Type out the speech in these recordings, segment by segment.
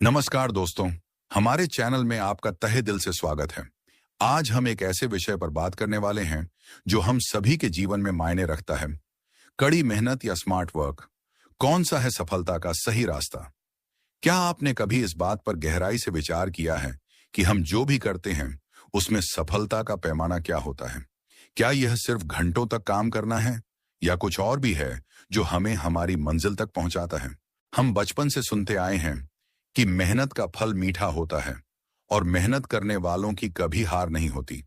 नमस्कार दोस्तों, हमारे चैनल में आपका तहे दिल से स्वागत है। आज हम एक ऐसे विषय पर बात करने वाले हैं जो हम सभी के जीवन में मायने रखता है। कड़ी मेहनत या स्मार्ट वर्क, कौन सा है सफलता का सही रास्ता? क्या आपने कभी इस बात पर गहराई से विचार किया है कि हम जो भी करते हैं उसमें सफलता का पैमाना क्या होता है? क्या यह सिर्फ घंटों तक काम करना है या कुछ और भी है जो हमें हमारी मंजिल तक पहुंचाता है? हम बचपन से सुनते आए हैं कि मेहनत का फल मीठा होता है और मेहनत करने वालों की कभी हार नहीं होती।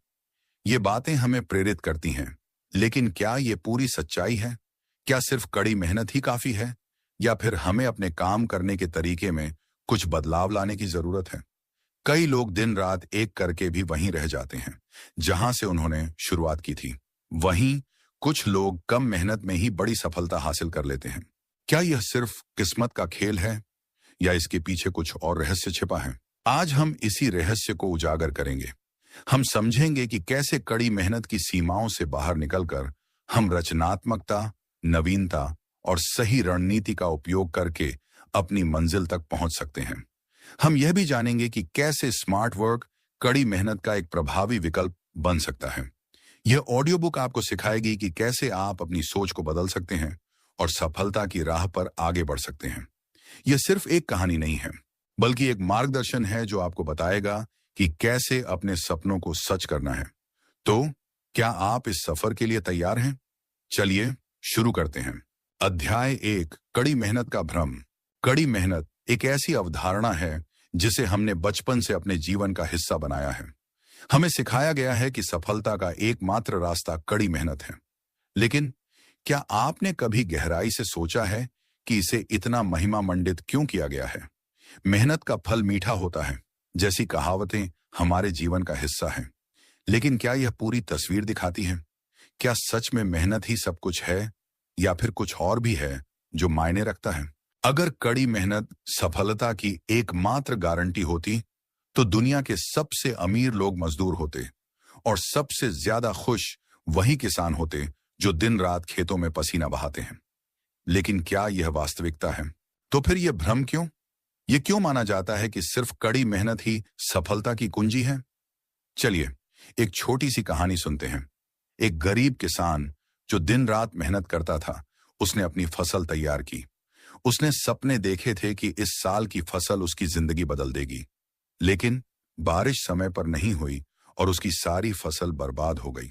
ये बातें हमें प्रेरित करती हैं, लेकिन क्या ये पूरी सच्चाई है? क्या सिर्फ कड़ी मेहनत ही काफी है या फिर हमें अपने काम करने के तरीके में कुछ बदलाव लाने की जरूरत है? कई लोग दिन रात एक करके भी वहीं रह जाते हैं जहां से उन्होंने शुरुआत की थी। वहीं कुछ लोग कम मेहनत में ही बड़ी सफलता हासिल कर लेते हैं। क्या यह सिर्फ किस्मत का खेल है या इसके पीछे कुछ और रहस्य छिपा है? आज हम इसी रहस्य को उजागर करेंगे। हम समझेंगे कि कैसे कड़ी मेहनत की सीमाओं से बाहर निकलकर हम रचनात्मकता, नवीनता और सही रणनीति का उपयोग करके अपनी मंजिल तक पहुंच सकते हैं। हम यह भी जानेंगे कि कैसे स्मार्ट वर्क कड़ी मेहनत का एक प्रभावी विकल्प बन सकता है। यह ऑडियो बुक आपको सिखाएगी कि कैसे आप अपनी सोच को बदल सकते हैं और सफलता की राह पर आगे बढ़ सकते हैं। यह सिर्फ एक कहानी नहीं है, बल्कि एक मार्गदर्शन है जो आपको बताएगा कि कैसे अपने सपनों को सच करना है। तो क्या आप इस सफर के लिए तैयार हैं? चलिए शुरू करते हैं। अध्याय 1, कड़ी मेहनत का भ्रम। कड़ी मेहनत एक ऐसी अवधारणा है जिसे हमने बचपन से अपने जीवन का हिस्सा बनाया है। हमें सिखाया गया है कि सफलता का एकमात्र रास्ता कड़ी मेहनत है। लेकिन क्या आपने कभी गहराई से सोचा है कि इसे इतना महिमा मंडित क्यों किया गया है? मेहनत का फल मीठा होता है जैसी कहावतें हमारे जीवन का हिस्सा हैं, लेकिन क्या यह पूरी तस्वीर दिखाती है? क्या सच में मेहनत ही सब कुछ है या फिर कुछ और भी है जो मायने रखता है? अगर कड़ी मेहनत सफलता की एकमात्र गारंटी होती तो दुनिया के सबसे अमीर लोग मजदूर होते और सबसे ज्यादा खुश वही किसान होते जो दिन रात खेतों में पसीना बहाते हैं। लेकिन क्या यह वास्तविकता है? तो फिर यह भ्रम क्यों? यह क्यों माना जाता है कि सिर्फ कड़ी मेहनत ही सफलता की कुंजी है? चलिए एक छोटी सी कहानी सुनते हैं। एक गरीब किसान जो दिन रात मेहनत करता था, उसने अपनी फसल तैयार की। उसने सपने देखे थे कि इस साल की फसल उसकी जिंदगी बदल देगी, लेकिन बारिश समय पर नहीं हुई और उसकी सारी फसल बर्बाद हो गई।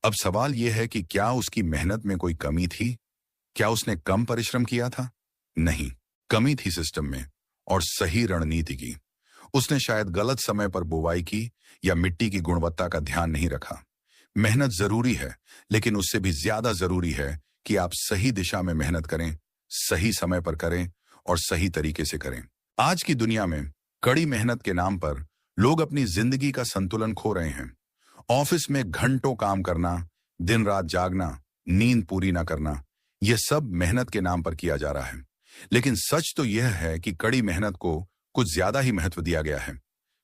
अब सवाल यह है कि क्या उसकी मेहनत में कोई कमी थी? क्या उसने कम परिश्रम किया था? नहीं, कमी थी सिस्टम में और सही रणनीति की। उसने शायद गलत समय पर बुवाई की या मिट्टी की गुणवत्ता का ध्यान नहीं रखा। मेहनत जरूरी है, लेकिन उससे भी ज्यादा जरूरी है कि आप सही दिशा में मेहनत करें, सही समय पर करें और सही तरीके से करें। आज की दुनिया में कड़ी मेहनत के नाम पर लोग अपनी जिंदगी का संतुलन खो रहे हैं। ऑफिस में घंटों काम करना, दिन रात जागना, नींद पूरी ना करना, यह सब मेहनत के नाम पर किया जा रहा है। लेकिन सच तो यह है कि कड़ी मेहनत को कुछ ज्यादा ही महत्व दिया गया है,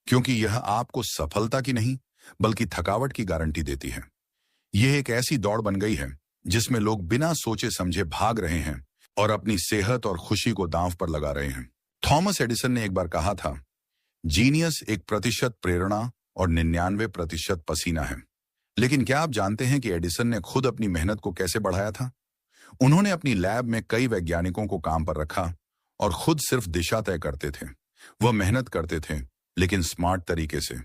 क्योंकि यह आपको सफलता की नहीं बल्कि थकावट की गारंटी देती है। यह एक ऐसी दौड़ बन गई है जिसमें लोग बिना सोचे समझे भाग रहे हैं और अपनी सेहत और खुशी को दांव पर लगा रहे हैं। थॉमस एडिसन ने एक बार कहा था, जीनियस 1% प्रेरणा और 99% पसीना है। लेकिन क्या आप जानते हैं कि एडिसन ने खुद अपनी मेहनत को कैसे बढ़ाया था? उन्होंने अपनी लैब में कई वैज्ञानिकों को काम पर रखा और खुद सिर्फ दिशा तय करते थे। वह मेहनत करते थे, लेकिन स्मार्ट तरीके से।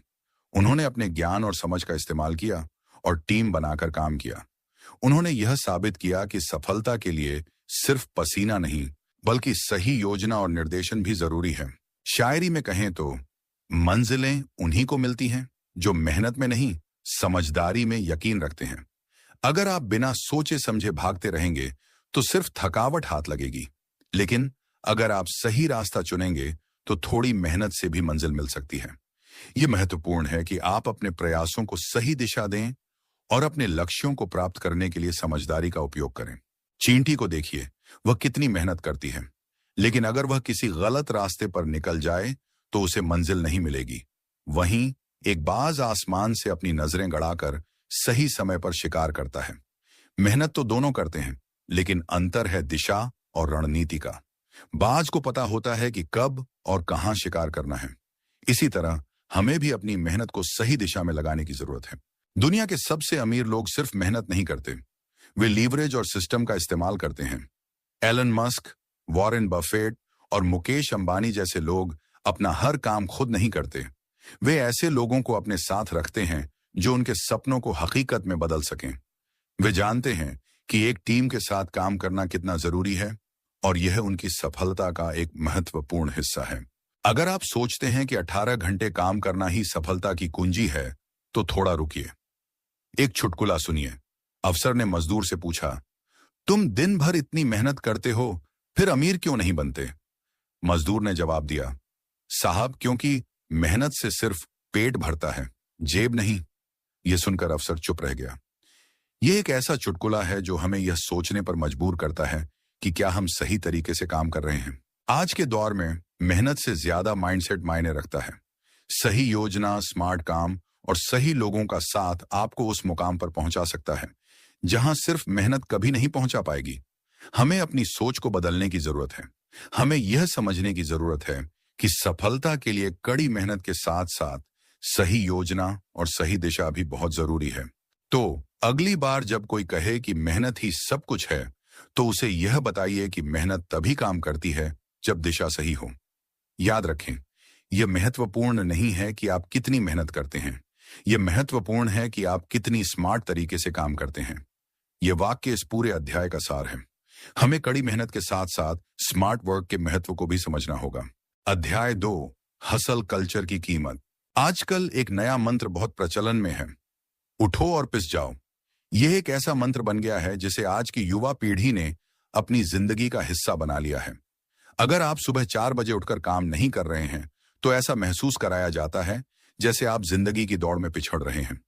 उन्होंने अपने ज्ञान और समझ का इस्तेमाल किया और टीम बनाकर काम किया। उन्होंने यह साबित किया कि सफलता के लिए सिर्फ पसीना नहीं बल्कि सही योजना और निर्देशन भी जरूरी है। शायरी में कहें तो मंजिलें उन्हीं को मिलती हैं जो मेहनत में नहीं, समझदारी में यकीन रखते हैं। अगर आप बिना सोचे समझे भागते रहेंगे तो सिर्फ थकावट हाथ लगेगी, लेकिन अगर आप सही रास्ता चुनेंगे तो थोड़ी मेहनत से भी मंजिल मिल सकती है। यह महत्वपूर्ण है कि आप अपने प्रयासों को सही दिशा दें और अपने लक्ष्यों को प्राप्त करने के लिए समझदारी का उपयोग करें। चींटी को देखिए, वह कितनी मेहनत करती है, लेकिन अगर वह किसी गलत रास्ते पर निकल जाए तो उसे मंजिल नहीं मिलेगी। वहीं एक बाज आसमान से अपनी नजरें गड़ाकर सही समय पर शिकार करता है। मेहनत तो दोनों करते हैं, लेकिन अंतर है दिशा और रणनीति का। बाज को पता होता है कि कब और कहां शिकार करना है। इसी तरह हमें भी अपनी मेहनत को सही दिशा में लगाने की जरूरत है। दुनिया के सबसे अमीर लोग सिर्फ मेहनत नहीं करते, वे लीवरेज और सिस्टम का इस्तेमाल करते हैं। एलन मस्क, वॉरेन बफेट और मुकेश अंबानी जैसे लोग अपना हर काम खुद नहीं करते। वे ऐसे लोगों को अपने साथ रखते हैं जो उनके सपनों को हकीकत में बदल सकें। वे जानते हैं कि एक टीम के साथ काम करना कितना जरूरी है और यह उनकी सफलता का एक महत्वपूर्ण हिस्सा है। अगर आप सोचते हैं कि 18 घंटे काम करना ही सफलता की कुंजी है, तो थोड़ा रुकिए। एक चुटकुला सुनिए। अफसर ने मजदूर से पूछा, तुम दिन भर इतनी मेहनत करते हो, फिर अमीर क्यों नहीं बनते? मजदूर ने जवाब दिया, साहब, क्योंकि मेहनत से सिर्फ पेट भरता है, जेब नहीं। यह सुनकर अफसर चुप रह गया। यह एक ऐसा चुटकुला है जो हमें यह सोचने पर मजबूर करता है कि क्या हम सही तरीके से काम कर रहे हैं। आज के दौर में मेहनत से ज्यादा माइंडसेट मायने रखता है। सही योजना, स्मार्ट काम और सही लोगों का साथ आपको उस मुकाम पर पहुंचा सकता है जहां सिर्फ मेहनत कभी नहीं पहुंचा पाएगी। हमें अपनी सोच को बदलने की जरूरत है। हमें यह समझने की जरूरत है कि सफलता के लिए कड़ी मेहनत के साथ साथ सही योजना और सही दिशा भी बहुत जरूरी है। तो अगली बार जब कोई कहे कि मेहनत ही सब कुछ है, तो उसे यह बताइए कि मेहनत तभी काम करती है जब दिशा सही हो। याद रखें, यह महत्वपूर्ण नहीं है कि आप कितनी मेहनत करते हैं, यह महत्वपूर्ण है कि आप कितनी स्मार्ट तरीके से काम करते हैं। यह वाक्य इस पूरे अध्याय का सार है। हमें कड़ी मेहनत के साथ साथ स्मार्ट वर्क के महत्व को भी समझना होगा। अध्याय 2, हसल कल्चर की कीमत। आजकल एक नया मंत्र बहुत प्रचलन में है, उठो और पिस जाओ। यह एक ऐसा मंत्र बन गया है जिसे आज की युवा पीढ़ी ने अपनी जिंदगी का हिस्सा बना लिया है। अगर आप सुबह 4 बजे उठकर काम नहीं कर रहे हैं, तो ऐसा महसूस कराया जाता है जैसे आप जिंदगी की दौड़ में पिछड़ रहे हैं।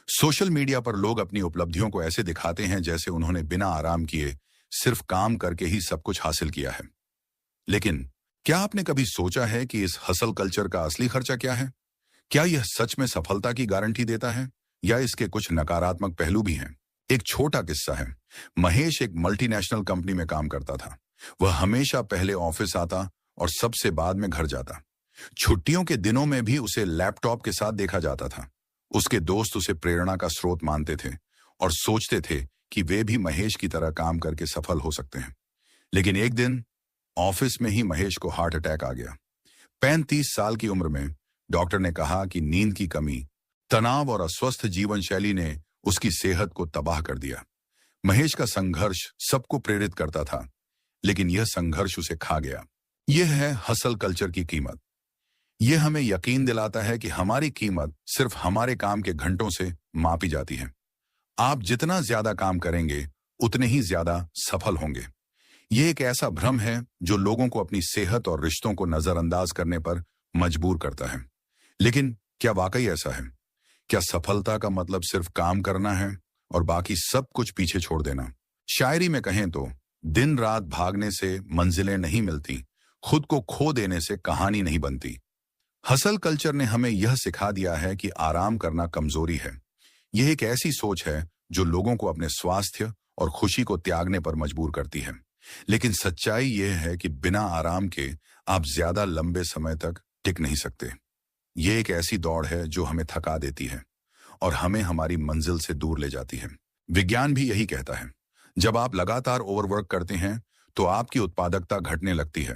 सोशल मीडिया पर लोग अपनी उपलब्धियों को ऐसे दिखाते हैं जैसे उन्होंने बिना आराम किए सिर्फ काम करके ही सब कुछ हासिल किया है। लेकिन क्या आपने कभी सोचा है कि इस हसल कल्चर का असली खर्चा क्या है? क्या यह सच में सफलता की गारंटी देता है या इसके कुछ नकारात्मक पहलू भी हैं? एक छोटा किस्सा है। महेश एक मल्टीनेशनल कंपनी में काम करता था। वह हमेशा पहले ऑफिस आता और सबसे बाद में घर जाता। छुट्टियों के दिनों में भी उसे लैपटॉप के साथ देखा जाता था। उसके दोस्त उसे प्रेरणा का स्रोत मानते थे और सोचते थे कि वे भी महेश की तरह काम करके सफल हो सकते हैं। लेकिन एक दिन ऑफिस में ही महेश को हार्ट अटैक आ गया। 35 साल की उम्र में डॉक्टर ने कहा कि नींद की कमी, तनाव और अस्वस्थ जीवन शैली ने उसकी सेहत को तबाह कर दिया। महेश का संघर्ष सबको प्रेरित करता था, लेकिन यह संघर्ष उसे खा गया। यह है हसल कल्चर की कीमत। यह हमें यकीन दिलाता है कि हमारी कीमत सिर्फ हमारे काम के घंटों से मापी जाती है। आप जितना ज्यादा काम करेंगे, उतने ही ज्यादा सफल होंगे। यह एक ऐसा भ्रम है जो लोगों को अपनी सेहत और रिश्तों को नजरअंदाज करने पर मजबूर करता है। लेकिन क्या वाकई ऐसा है? क्या सफलता का मतलब सिर्फ काम करना है और बाकी सब कुछ पीछे छोड़ देना? शायरी में कहें तो, दिन रात भागने से मंजिलें नहीं मिलती, खुद को खो देने से कहानी नहीं बनती। हसल कल्चर ने हमें यह सिखा दिया है कि आराम करना कमजोरी है। यह एक ऐसी सोच है जो लोगों को अपने स्वास्थ्य और खुशी को त्यागने पर मजबूर करती है। लेकिन सच्चाई यह है कि बिना आराम के आप ज्यादा लंबे समय तक टिक नहीं सकते। यह एक ऐसी दौड़ है जो हमें थका देती है और हमें हमारी मंजिल से दूर ले जाती है। विज्ञान भी यही कहता है। जब आप लगातार ओवरवर्क करते हैं तो आपकी उत्पादकता घटने लगती है।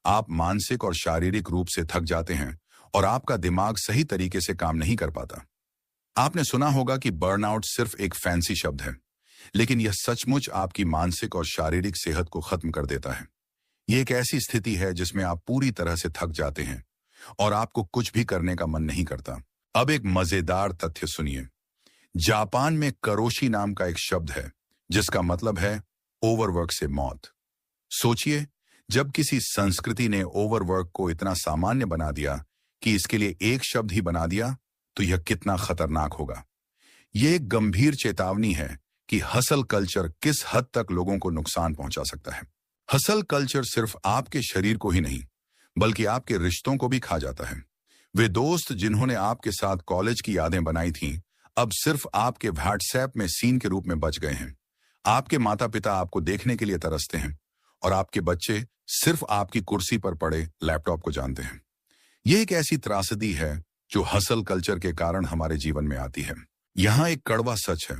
आप मानसिक और शारीरिक रूप से थक जाते हैं और आपका दिमाग सही तरीके से काम नहीं कर पाता। आपने सुना होगा कि बर्नआउट सिर्फ एक फैंसी शब्द है, लेकिन यह सचमुच आपकी मानसिक और शारीरिक सेहत को खत्म कर देता है। यह एक ऐसी स्थिति है जिसमें आप पूरी तरह से थक जाते हैं और आपको कुछ भी करने का मन नहीं करता। अब एक मजेदार तथ्य सुनिए। जापान में करोशी नाम का एक शब्द है जिसका मतलब है ओवरवर्क से मौत। सोचिए, जब किसी संस्कृति ने ओवरवर्क को इतना सामान्य बना दिया कि इसके लिए एक शब्द ही बना दिया, तो यह कितना खतरनाक होगा। यह एक गंभीर चेतावनी है कि हसल कल्चर किस हद तक लोगों को नुकसान पहुंचा सकता है। हसल कल्चर सिर्फ आपके शरीर को ही नहीं, बल्कि आपके रिश्तों को भी खा जाता है। वे दोस्त जिन्होंने आपके साथ कॉलेज की यादें बनाई थीं, अब सिर्फ आपके व्हाट्सएप में सीन के रूप में बच गए हैं। आपके माता पिता आपको देखने के लिए तरसते हैं और आपके बच्चे सिर्फ आपकी कुर्सी पर पड़े लैपटॉप को जानते हैं। यह एक ऐसी त्रासदी है जो हसल कल्चर के कारण हमारे जीवन में आती है। यहाँ एक कड़वा सच है,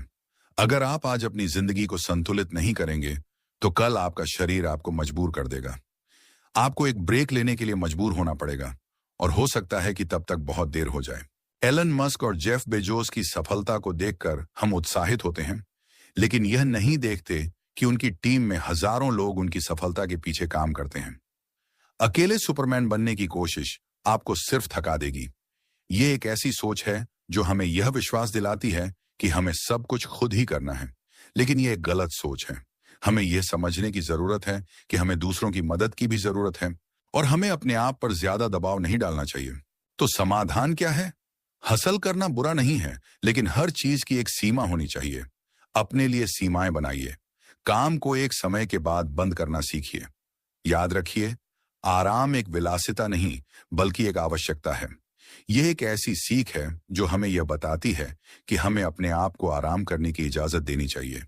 अगर आप आज अपनी जिंदगी को संतुलित नहीं करेंगे तो कल आपका शरीर आपको मजबूर कर देगा। आपको एक ब्रेक लेने के लिए मजबूर होना पड़ेगा और हो सकता है कि तब तक बहुत देर हो जाए। एलन मस्क और जेफ बेजोस की सफलता को देखकर हम उत्साहित होते हैं, लेकिन यह नहीं देखते कि उनकी टीम में हजारों लोग उनकी सफलता के पीछे काम करते हैं। अकेले सुपरमैन बनने की कोशिश आपको सिर्फ थका देगी। ये एक ऐसी सोच है जो हमें यह विश्वास दिलाती है कि हमें सब कुछ खुद ही करना है, लेकिन यह एक गलत सोच है। हमें यह समझने की जरूरत है कि हमें दूसरों की मदद की भी जरूरत है और हमें अपने आप पर ज्यादा दबाव नहीं डालना चाहिए। तो समाधान क्या है? हसल करना बुरा नहीं है, लेकिन हर चीज की एक सीमा होनी चाहिए। अपने लिए सीमाएं बनाइए। काम को एक समय के बाद बंद करना सीखिए। याद रखिए, आराम एक विलासिता नहीं बल्कि एक आवश्यकता है। यह एक ऐसी सीख है जो हमें यह बताती है कि हमें अपने आप को आराम करने की इजाजत देनी चाहिए।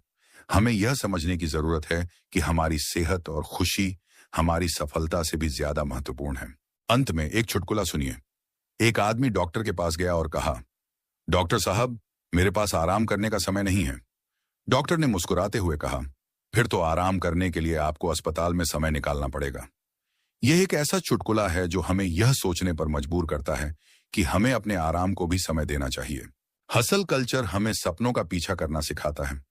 हमें यह समझने की जरूरत है कि हमारी सेहत और खुशी हमारी सफलता से भी ज्यादा महत्वपूर्ण है। अंत में एक चुटकुला सुनिए। एक आदमी डॉक्टर के पास गया और कहा, डॉक्टर साहब, मेरे पास आराम करने का समय नहीं है। डॉक्टर ने मुस्कुराते हुए कहा, फिर तो आराम करने के लिए आपको अस्पताल में समय निकालना पड़ेगा। यह एक ऐसा चुटकुला है जो हमें यह सोचने पर मजबूर करता है कि हमें अपने आराम को भी समय देना चाहिए। हसल कल्चर हमें सपनों का पीछा करना सिखाता है,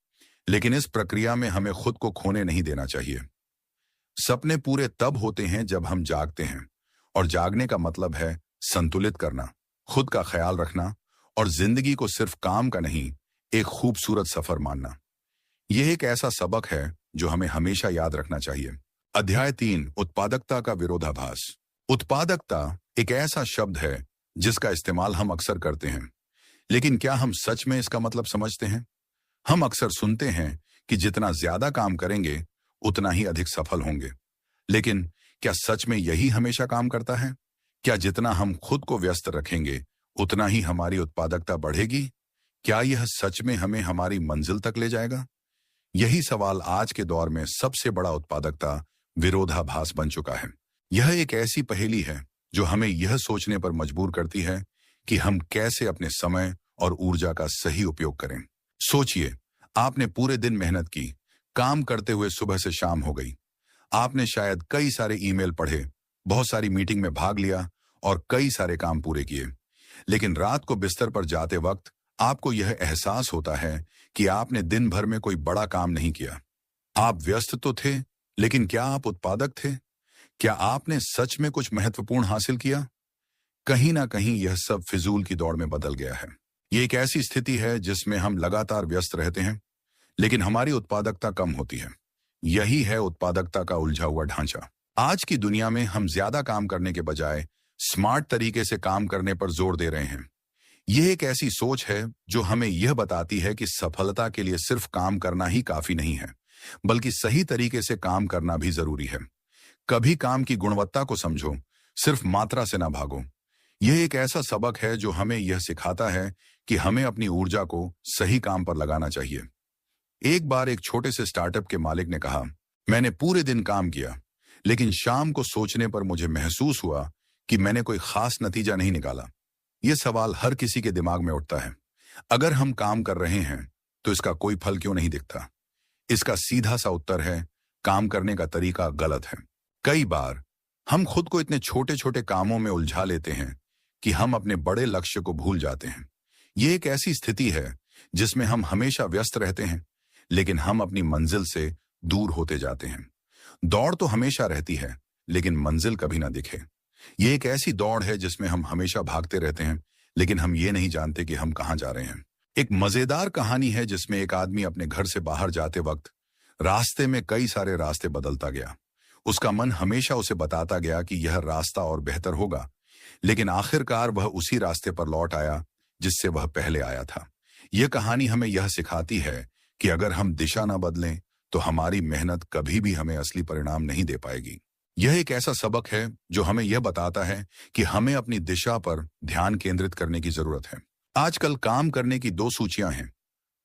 लेकिन इस प्रक्रिया में हमें खुद को खोने नहीं देना चाहिए। सपने पूरे तब होते हैं जब हम जागते हैं, और जागने का मतलब है संतुलित करना, खुद का ख्याल रखना और जिंदगी को सिर्फ काम का नहीं, एक खूबसूरत सफर मानना। यह एक ऐसा सबक है जो हमें हमेशा याद रखना चाहिए। अध्याय 3, उत्पादकता का विरोधाभास। उत्पादकता एक ऐसा शब्द है जिसका इस्तेमाल हम अक्सर करते हैं, लेकिन क्या हम सच में इसका मतलब समझते हैं? हम अक्सर सुनते हैं कि जितना ज्यादा काम करेंगे उतना ही अधिक सफल होंगे, लेकिन क्या सच में यही हमेशा काम करता है? क्या जितना हम खुद को व्यस्त रखेंगे उतना ही हमारी उत्पादकता बढ़ेगी? क्या यह सच में हमें हमारी मंजिल तक ले जाएगा? यही सवाल आज के दौर में सबसे बड़ा उत्पादकता विरोधाभास बन चुका है। यह एक ऐसी पहेली है जो हमें यह सोचने पर मजबूर करती है कि हम कैसे अपने समय और ऊर्जा का सही उपयोग करें। सोचिए, आपने पूरे दिन मेहनत की, काम करते हुए सुबह से शाम हो गई। आपने शायद कई सारे ईमेल पढ़े, बहुत सारी मीटिंग में भाग लिया और कई सारे काम पूरे किए, लेकिन रात को बिस्तर पर जाते वक्त आपको यह एहसास होता है कि आपने दिन भर में कोई बड़ा काम नहीं किया। आप व्यस्त तो थे, लेकिन क्या आप उत्पादक थे? क्या आपने सच में कुछ महत्वपूर्ण हासिल किया? कहीं ना कहीं यह सब फिजूल की दौड़ में बदल गया है। ये एक ऐसी स्थिति है जिसमें हम लगातार व्यस्त रहते हैं, लेकिन हमारी उत्पादकता कम होती है। यही है उत्पादकता का उलझा हुआ ढांचा। आज की दुनिया में हम ज्यादा काम करने के बजाय स्मार्ट तरीके से काम करने पर जोर दे रहे हैं। यह एक ऐसी सोच है जो हमें यह बताती है कि सफलता के लिए सिर्फ काम करना ही काफी नहीं है, बल्कि सही तरीके से काम करना भी जरूरी है। कभी काम की गुणवत्ता को समझो, सिर्फ मात्रा से ना भागो। यह एक ऐसा सबक है जो हमें यह सिखाता है कि हमें अपनी ऊर्जा को सही काम पर लगाना चाहिए। एक बार एक छोटे से स्टार्टअप के मालिक ने कहा, मैंने पूरे दिन काम किया, लेकिन शाम को सोचने पर मुझे महसूस हुआ कि मैंने कोई खास नतीजा नहीं निकाला। यह सवाल हर किसी के दिमाग में उठता है। अगर हम काम कर रहे हैं तो इसका कोई फल क्यों नहीं दिखता? इसका सीधा सा उत्तर है, काम करने का तरीका गलत है। कई बार हम खुद को इतने छोटे छोटे कामों में उलझा लेते हैं कि हम अपने बड़े लक्ष्य को भूल जाते हैं। यह एक ऐसी स्थिति है जिसमें हम हमेशा व्यस्त रहते हैं, लेकिन हम अपनी मंजिल से दूर होते जाते हैं। दौड़ तो हमेशा रहती है, लेकिन मंजिल कभी ना दिखे। यह एक ऐसी दौड़ है जिसमें हम हमेशा भागते रहते हैं, लेकिन हम ये नहीं जानते कि हम कहाँ जा रहे हैं। एक मजेदार कहानी है जिसमें एक आदमी अपने घर से बाहर जाते वक्त रास्ते में कई सारे रास्ते बदलता गया। उसका मन हमेशा उसे बताता गया कि यह रास्ता और बेहतर होगा, लेकिन आखिरकार वह उसी रास्ते पर लौट आया जिससे वह पहले आया था। यह कहानी हमें यह सिखाती है कि अगर हम दिशा न बदलें तो हमारी मेहनत कभी भी हमें असली परिणाम नहीं दे पाएगी। यह एक ऐसा सबक है जो हमें यह बताता है कि हमें अपनी दिशा पर ध्यान केंद्रित करने की जरूरत है। आजकल काम करने की दो सूचियां हैं,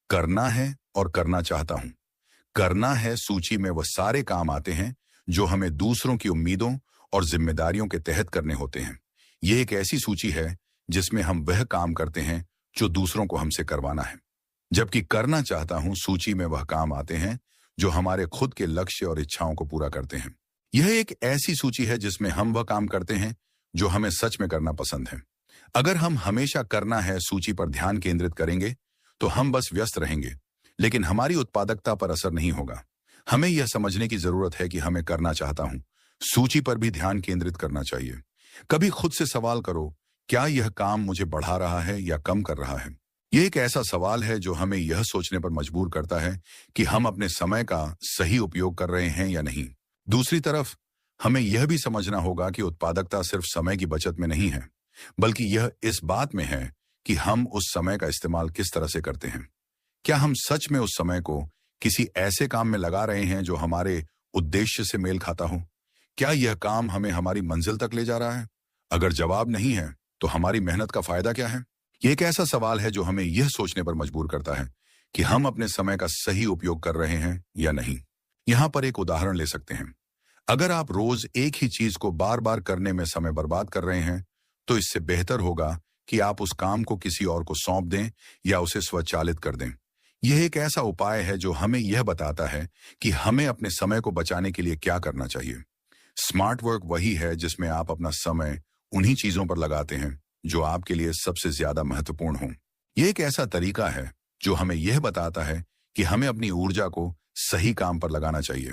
करना है और करना चाहता हूं। करना है सूची में वह सारे काम आते हैं जो हमें दूसरों की उम्मीदों और जिम्मेदारियों के तहत करने होते हैं। यह एक ऐसी सूची है जिसमें हम वह काम करते हैं जो दूसरों को हमसे करवाना है, जबकि करना चाहता हूं सूची में वह काम आते हैं जो हमारे खुद के लक्ष्य और इच्छाओं को पूरा करते हैं। यह एक ऐसी सूची है जिसमें हम वह काम करते हैं जो हमें सच में करना पसंद है। अगर हम हमेशा करना है सूची पर ध्यान केंद्रित करेंगे तो हम बस व्यस्त रहेंगे, लेकिन हमारी उत्पादकता पर असर नहीं होगा। हमें यह समझने की जरूरत है कि हमें करना चाहता हूं सूची पर भी ध्यान केंद्रित करना चाहिए। कभी खुद से सवाल करो, क्या यह काम मुझे बढ़ा रहा है या कम कर रहा है? यह एक ऐसा सवाल है जो हमें यह सोचने पर मजबूर करता है कि हम अपने समय का सही उपयोग कर रहे हैं या नहीं। दूसरी तरफ हमें यह भी समझना होगा कि उत्पादकता सिर्फ समय की बचत में नहीं है, बल्कि यह इस बात में है कि हम उस समय का इस्तेमाल किस तरह से करते हैं। क्या हम सच में उस समय को किसी ऐसे काम में लगा रहे हैं जो हमारे उद्देश्य से मेल खाता हो? क्या यह काम हमें हमारी मंजिल तक ले जा रहा है? अगर जवाब नहीं है तो हमारी मेहनत का फायदा क्या है? यह एक ऐसा सवाल है जो हमें यह सोचने पर मजबूर करता है कि हम अपने समय का सही उपयोग कर रहे हैं या नहीं। यहां पर एक उदाहरण ले सकते हैं। अगर आप रोज एक ही चीज को बार बार करने में समय बर्बाद कर रहे हैं, तो इससे बेहतर होगा कि आप उस काम को किसी और को सौंप दें या उसे स्वचालित कर दें। यह एक ऐसा उपाय है जो हमें यह बताता है कि हमें अपने समय को बचाने के लिए क्या करना चाहिए। स्मार्ट वर्क वही है जिसमें आप अपना समय उन्हीं चीजों पर लगाते हैं जो आपके लिए सबसे ज्यादा महत्वपूर्ण हो। यह एक ऐसा तरीका है जो हमें यह बताता है कि हमें अपनी ऊर्जा को सही काम पर लगाना चाहिए।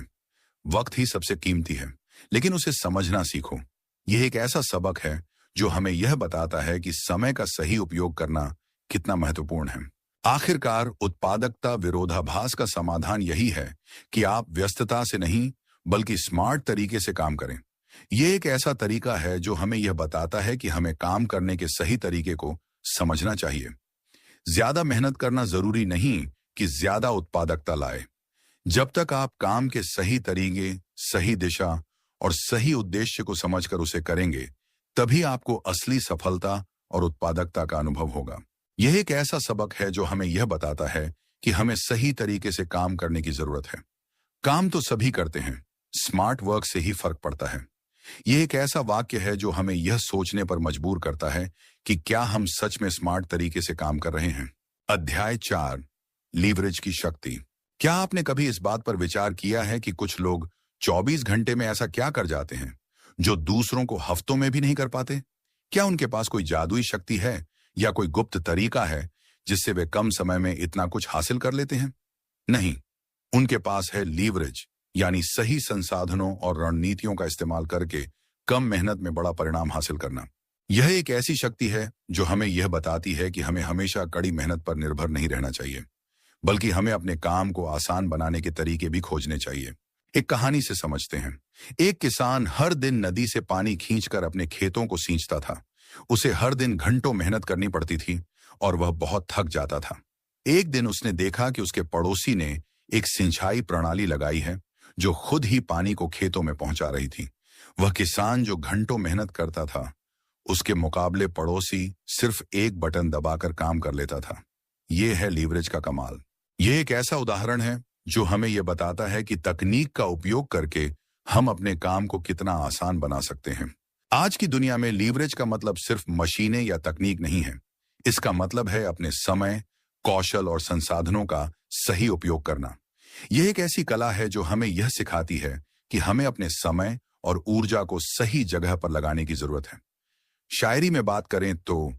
वक्त ही सबसे कीमती है, लेकिन उसे समझना सीखो। यह एक ऐसा सबक है जो हमें यह बताता है कि समय का सही उपयोग करना कितना महत्वपूर्ण है। आखिरकार उत्पादकता विरोधाभास का समाधान यही है कि आप व्यस्तता से नहीं बल्कि स्मार्ट तरीके से काम करें। यह एक ऐसा तरीका है जो हमें यह बताता है कि हमें काम करने के सही तरीके को समझना चाहिए। ज्यादा मेहनत करना जरूरी नहीं कि ज्यादा उत्पादकता लाए। जब तक आप काम के सही तरीके, सही दिशा और सही उद्देश्य को समझकर उसे करेंगे, तभी आपको असली सफलता और उत्पादकता का अनुभव होगा। यह एक ऐसा सबक है जो हमें यह बताता है कि हमें सही तरीके से काम करने की जरूरत है। काम तो सभी करते हैं, स्मार्ट वर्क से ही फर्क पड़ता है। यह एक ऐसा वाक्य है जो हमें यह सोचने पर मजबूर करता है कि क्या हम सच में स्मार्ट तरीके से काम कर रहे हैं। अध्याय 4, लीवरेज की शक्ति। क्या आपने कभी इस बात पर विचार किया है कि कुछ लोग 24 घंटे में ऐसा क्या कर जाते हैं जो दूसरों को हफ्तों में भी नहीं कर पाते? क्या उनके पास कोई जादुई शक्ति है या कोई गुप्त तरीका है जिससे वे कम समय में इतना कुछ हासिल कर लेते हैं? नहीं, उनके पास है लीवरेज, यानी सही संसाधनों और रणनीतियों का इस्तेमाल करके कम मेहनत में बड़ा परिणाम हासिल करना। यह एक ऐसी शक्ति है जो हमें यह बताती है कि हमें हमेशा कड़ी मेहनत पर निर्भर नहीं रहना चाहिए, बल्कि हमें अपने काम को आसान बनाने के तरीके भी खोजने चाहिए। एक कहानी से समझते हैं। एक किसान हर दिन नदी से पानी खींचकर अपने खेतों को सींचता था। उसे हर दिन घंटों मेहनत करनी पड़ती थी और वह बहुत थक जाता था। एक दिन उसने देखा कि उसके पड़ोसी ने एक सिंचाई प्रणाली लगाई है जो खुद ही पानी को खेतों में पहुंचा रही थी। वह किसान जो घंटों मेहनत करता था, उसके मुकाबले पड़ोसी सिर्फ एक बटन दबाकर काम कर लेता था। यह है लीवरेज का कमाल। यह एक ऐसा उदाहरण है जो हमें यह बताता है कि तकनीक का उपयोग करके हम अपने काम को कितना आसान बना सकते हैं। आज की दुनिया में लीवरेज का मतलब सिर्फ मशीनें या तकनीक नहीं है। इसका मतलब है अपने समय, कौशल और संसाधनों का सही उपयोग करना। यह एक ऐसी कला है जो हमें यह सिखाती है कि हमें अपने समय और ऊर्जा को सही जगह पर लगाने की जरूरत है। शायरी में बात करें तो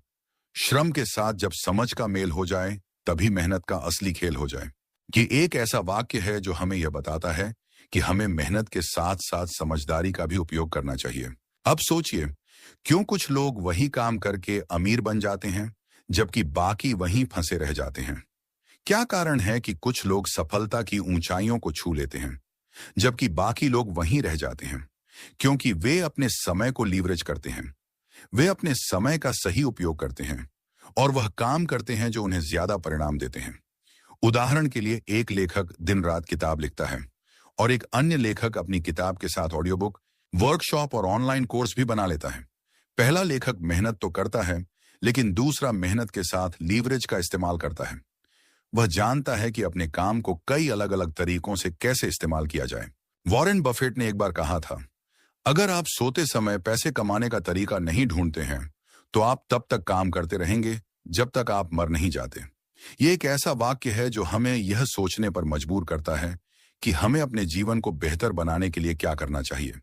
श्रम के साथ जब समझ का मेल हो जाए तभी मेहनत का असली खेल हो जाए। ये एक ऐसा वाक्य है जो हमें यह बताता है कि हमें मेहनत के साथ साथ समझदारी का भी उपयोग करना चाहिए। अब सोचिए, क्यों कुछ लोग वही काम करके अमीर बन जाते हैं जबकि बाकी वहीं फंसे रह जाते हैं? क्या कारण है कि कुछ लोग सफलता की ऊंचाइयों को छू लेते हैं जबकि बाकी लोग वहीं रह जाते हैं? क्योंकि वे अपने समय को लीवरेज करते हैं। वे अपने समय का सही उपयोग करते हैं और वह काम करते हैं जो उन्हें ज्यादा परिणाम देते हैं। उदाहरण के लिए, एक लेखक दिन रात किताब लिखता है और एक अन्य लेखक अपनी किताब के साथ ऑडियो बुक, वर्कशॉप और ऑनलाइन कोर्स भी बना लेता है। पहला लेखक मेहनत तो करता है, लेकिन दूसरा मेहनत के साथ लीवरेज का इस्तेमाल करता है। वह जानता है कि अपने काम को कई अलग अलग तरीकों से कैसे इस्तेमाल किया जाए। वॉरेन बफेट ने एक बार कहा था, अगर आप सोते समय पैसे कमाने का तरीका नहीं ढूंढते हैं तो आप तब तक काम करते रहेंगे जब तक आप मर नहीं जाते। ये एक ऐसा वाक्य है जो हमें यह सोचने पर मजबूर करता है कि हमें अपने जीवन को बेहतर बनाने के लिए क्या करना चाहिए।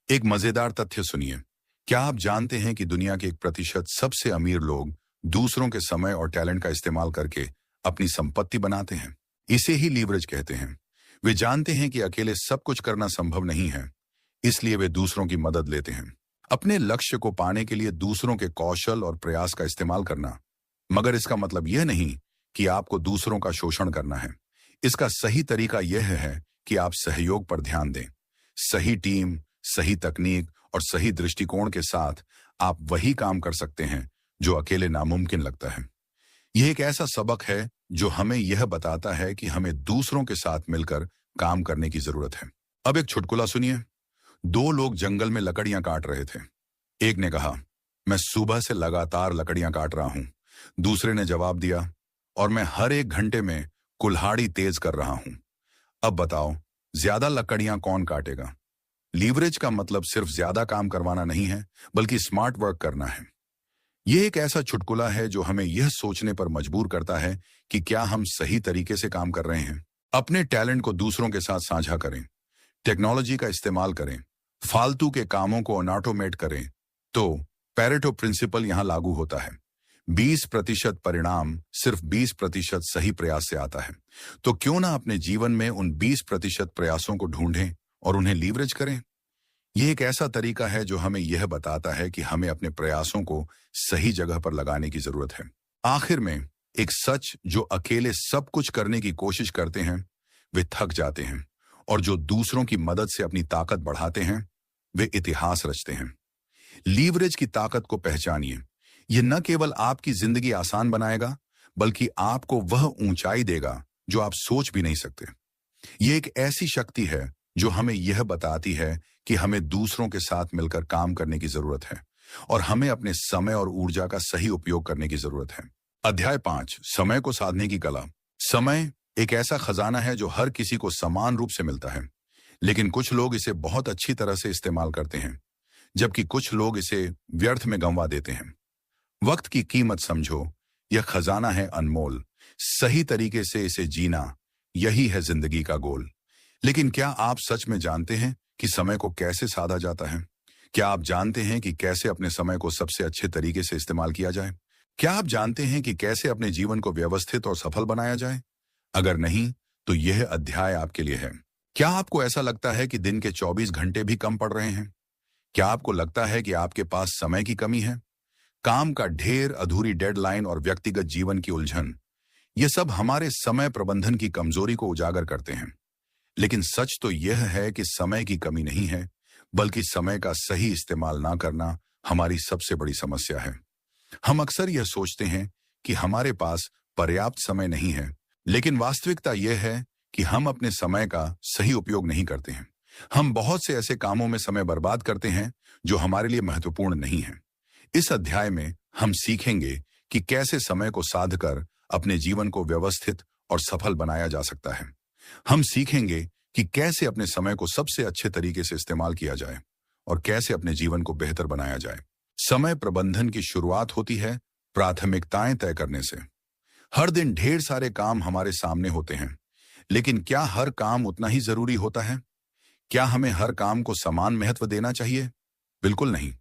एक मजेदार तथ्य सुनिए। क्या आप जानते हैं कि दुनिया के 1% सबसे अमीर लोग दूसरों के समय और टैलेंट का इस्तेमाल करके अपनी संपत्ति बनाते हैं? इसे ही लीवरेज कहते हैं। वे जानते हैं कि अकेले सब कुछ करना संभव नहीं है, इसलिए वे दूसरों की मदद लेते हैं, अपने लक्ष्य को पाने के लिए दूसरों के कौशल और प्रयास का इस्तेमाल करना। मगर इसका मतलब यह नहीं कि आपको दूसरों का शोषण करना है। इसका सही तरीका यह है कि आप सहयोग पर ध्यान दें। सही टीम, सही तकनीक और सही दृष्टिकोण के साथ आप वही काम कर सकते हैं जो अकेले नामुमकिन लगता है। यह एक ऐसा सबक है जो हमें यह बताता है कि हमें दूसरों के साथ मिलकर काम करने की जरूरत है। अब एक चुटकुला सुनिए। 2 लोग जंगल में लकड़ियां काट रहे थे। एक ने कहा, मैं सुबह से लगातार लकड़ियां काट रहा हूं। दूसरे ने जवाब दिया, और मैं हर 1 घंटे में कुल्हाड़ी तेज कर रहा हूं। अब बताओ, ज्यादा लकड़ियां कौन काटेगा? लीवरेज का मतलब सिर्फ ज्यादा काम करवाना नहीं है, बल्कि स्मार्ट वर्क करना है। यह एक ऐसा चुटकुला है जो हमें यह सोचने पर मजबूर करता है कि क्या हम सही तरीके से काम कर रहे हैं। अपने टैलेंट को दूसरों के साथ साझा करें, टेक्नोलॉजी का इस्तेमाल करें, फालतू के कामों को ऑटोमेट करें। तो पेरेटो प्रिंसिपल यहां लागू होता है। 20% परिणाम सिर्फ 20% सही प्रयास से आता है। तो क्यों ना अपने जीवन में उन 20% प्रयासों को ढूंढें और उन्हें लीवरेज करें। यह एक ऐसा तरीका है जो हमें यह बताता है कि हमें अपने प्रयासों को सही जगह पर लगाने की जरूरत है। आखिर में एक सच, जो अकेले सब कुछ करने की कोशिश करते हैं वे थक जाते हैं, और जो दूसरों की मदद से अपनी ताकत बढ़ाते हैं वे इतिहास रचते हैं। लीवरेज की ताकत को पहचानिए। यह न केवल आपकी जिंदगी आसान बनाएगा, बल्कि आपको वह ऊंचाई देगा जो आप सोच भी नहीं सकते। यह एक ऐसी शक्ति है जो हमें यह बताती है कि हमें दूसरों के साथ मिलकर काम करने की जरूरत है और हमें अपने समय और ऊर्जा का सही उपयोग करने की जरूरत है। अध्याय 5, समय को साधने की कला। समय एक ऐसा खजाना है जो हर किसी को समान रूप से मिलता है, लेकिन कुछ लोग इसे बहुत अच्छी तरह से इस्तेमाल करते हैं, जबकि कुछ लोग इसे व्यर्थ में गंवा देते हैं। वक्त की कीमत समझो, यह खजाना है अनमोल। सही तरीके से इसे जीना, यही है जिंदगी का गोल। लेकिन क्या आप सच में जानते हैं कि समय को कैसे साधा जाता है? क्या आप जानते हैं कि कैसे अपने समय को सबसे अच्छे तरीके से इस्तेमाल किया जाए? क्या आप जानते हैं कि कैसे अपने जीवन को व्यवस्थित और सफल बनाया जाए? अगर नहीं, तो यह अध्याय आपके लिए है। क्या आपको ऐसा लगता है कि दिन के 24 घंटे भी कम पड़ रहे हैं? क्या आपको लगता है कि आपके पास समय की कमी है? काम का ढेर, अधूरी डेडलाइन और व्यक्तिगत जीवन की उलझन, ये सब हमारे समय प्रबंधन की कमजोरी को उजागर करते हैं। लेकिन सच तो यह है कि समय की कमी नहीं है, बल्कि समय का सही इस्तेमाल ना करना हमारी सबसे बड़ी समस्या है। हम अक्सर यह सोचते हैं कि हमारे पास पर्याप्त समय नहीं है, लेकिन वास्तविकता यह है कि हम अपने समय का सही उपयोग नहीं करते हैं। हम बहुत से ऐसे कामों में समय बर्बाद करते हैं जो हमारे लिए महत्वपूर्ण नहीं है। इस अध्याय में हम सीखेंगे कि कैसे समय को साधकर अपने जीवन को व्यवस्थित और सफल बनाया जा सकता है। हम सीखेंगे कि कैसे अपने समय को सबसे अच्छे तरीके से इस्तेमाल किया जाए और कैसे अपने जीवन को बेहतर बनाया जाए। समय प्रबंधन की शुरुआत होती है प्राथमिकताएं तय करने से। हर दिन ढेर सारे काम हमारे सामने होते हैं, लेकिन क्या हर काम उतना ही जरूरी होता है? क्या हमें हर काम को समान महत्व देना चाहिए? बिल्कुल नहीं।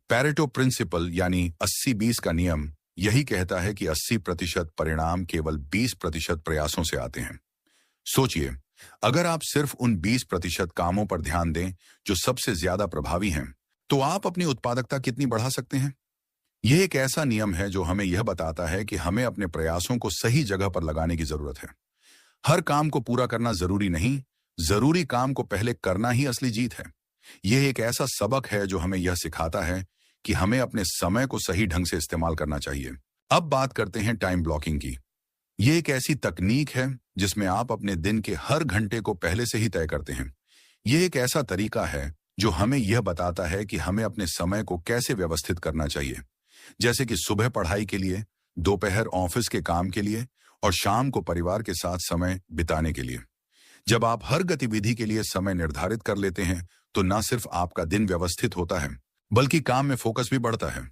पेरेटो प्रिंसिपल यानी 80-20 का नियम यही कहता है कि 80% परिणाम केवल 20% प्रयासों से आते हैं। सोचिए, अगर आप सिर्फ उन 20% कामों पर ध्यान दें जो सबसे ज्यादा प्रभावी हैं, तो आप अपनी उत्पादकता कितनी बढ़ा सकते हैं। यह एक ऐसा नियम है जो हमें यह बताता है कि हमें अपने प्रयासों को सही जगह पर लगाने की जरूरत है। हर काम को पूरा करना जरूरी नहीं, जरूरी काम को पहले करना ही असली जीत है। यह एक ऐसा सबक है जो हमें यह सिखाता है कि हमें अपने समय को सही ढंग से इस्तेमाल करना चाहिए। अब बात करते हैं टाइम ब्लॉकिंग की। यह एक ऐसी तकनीक है जिसमें आप अपने दिन के हर घंटे को पहले से ही तय करते हैं। यह एक ऐसा तरीका है जो हमें यह बताता है कि हमें अपने समय को कैसे व्यवस्थित करना चाहिए, जैसे कि सुबह पढ़ाई के लिए, दोपहर ऑफिस के काम के लिए और शाम को परिवार के साथ समय बिताने के लिए। जब आप हर गतिविधि के लिए समय निर्धारित कर लेते हैं तो न सिर्फ आपका दिन व्यवस्थित होता है बल्कि काम में फोकस भी बढ़ता है।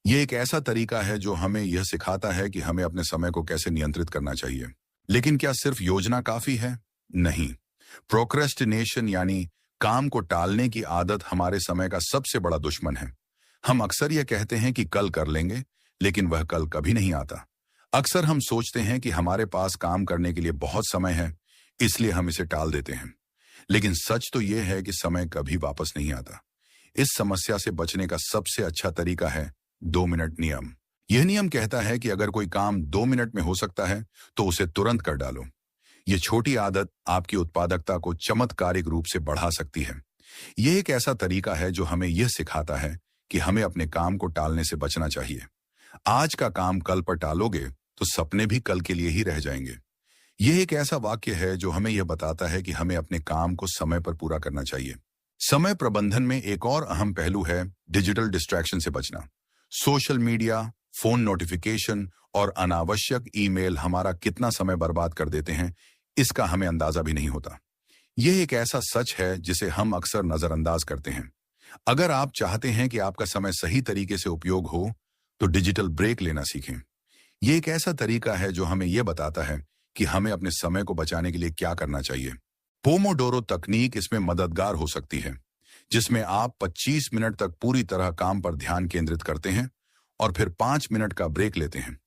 ये एक ऐसा तरीका है जो हमें यह सिखाता है कि हमें अपने समय को कैसे नियंत्रित करना चाहिए। लेकिन क्या सिर्फ योजना काफी है? नहीं। प्रोक्रेस्टिनेशन यानी काम को टालने की आदत हमारे समय का सबसे बड़ा दुश्मन है। हम अक्सर यह कहते हैं कि कल कर लेंगे, लेकिन वह कल कभी नहीं आता। अक्सर हम सोचते हैं कि हमारे पास काम करने के लिए बहुत समय है, इसलिए हम इसे टाल देते हैं। लेकिन सच तो यह है कि समय कभी वापस नहीं आता। इस समस्या से बचने का सबसे अच्छा तरीका है 2 मिनट नियम। यह नियम कहता है कि अगर कोई काम 2 मिनट में हो सकता है तो उसे तुरंत कर डालो। यह छोटी आदत आपकी उत्पादकता को चमत्कारिक रूप से बढ़ा सकती है। यह एक ऐसा तरीका है जो हमें यह सिखाता है कि हमें अपने काम को टालने से बचना चाहिए। आज का काम कल पर टालोगे तो सपने भी कल के लिए ही रह जाएंगे। यह एक ऐसा वाक्य है जो हमें यह बताता है कि हमें अपने काम को समय पर पूरा करना चाहिए। समय प्रबंधन में एक और अहम पहलू है डिजिटल डिस्ट्रैक्शन से बचना। सोशल मीडिया, फोन नोटिफिकेशन और अनावश्यक ईमेल हमारा कितना समय बर्बाद कर देते हैं, इसका हमें अंदाजा भी नहीं होता। यह एक ऐसा सच है जिसे हम अक्सर नजरअंदाज करते हैं। अगर आप चाहते हैं कि आपका समय सही तरीके से उपयोग हो, तो डिजिटल ब्रेक लेना सीखें। यह एक ऐसा तरीका है जो हमें यह बताता है कि हमें अपने समय को बचाने के लिए क्या करना चाहिए। पोमोडोरो तकनीक इसमें मददगार हो सकती है, जिसमें आप 25 मिनट तक पूरी तरह काम पर ध्यान केंद्रित करते हैं और फिर 5 मिनट का ब्रेक लेते हैं।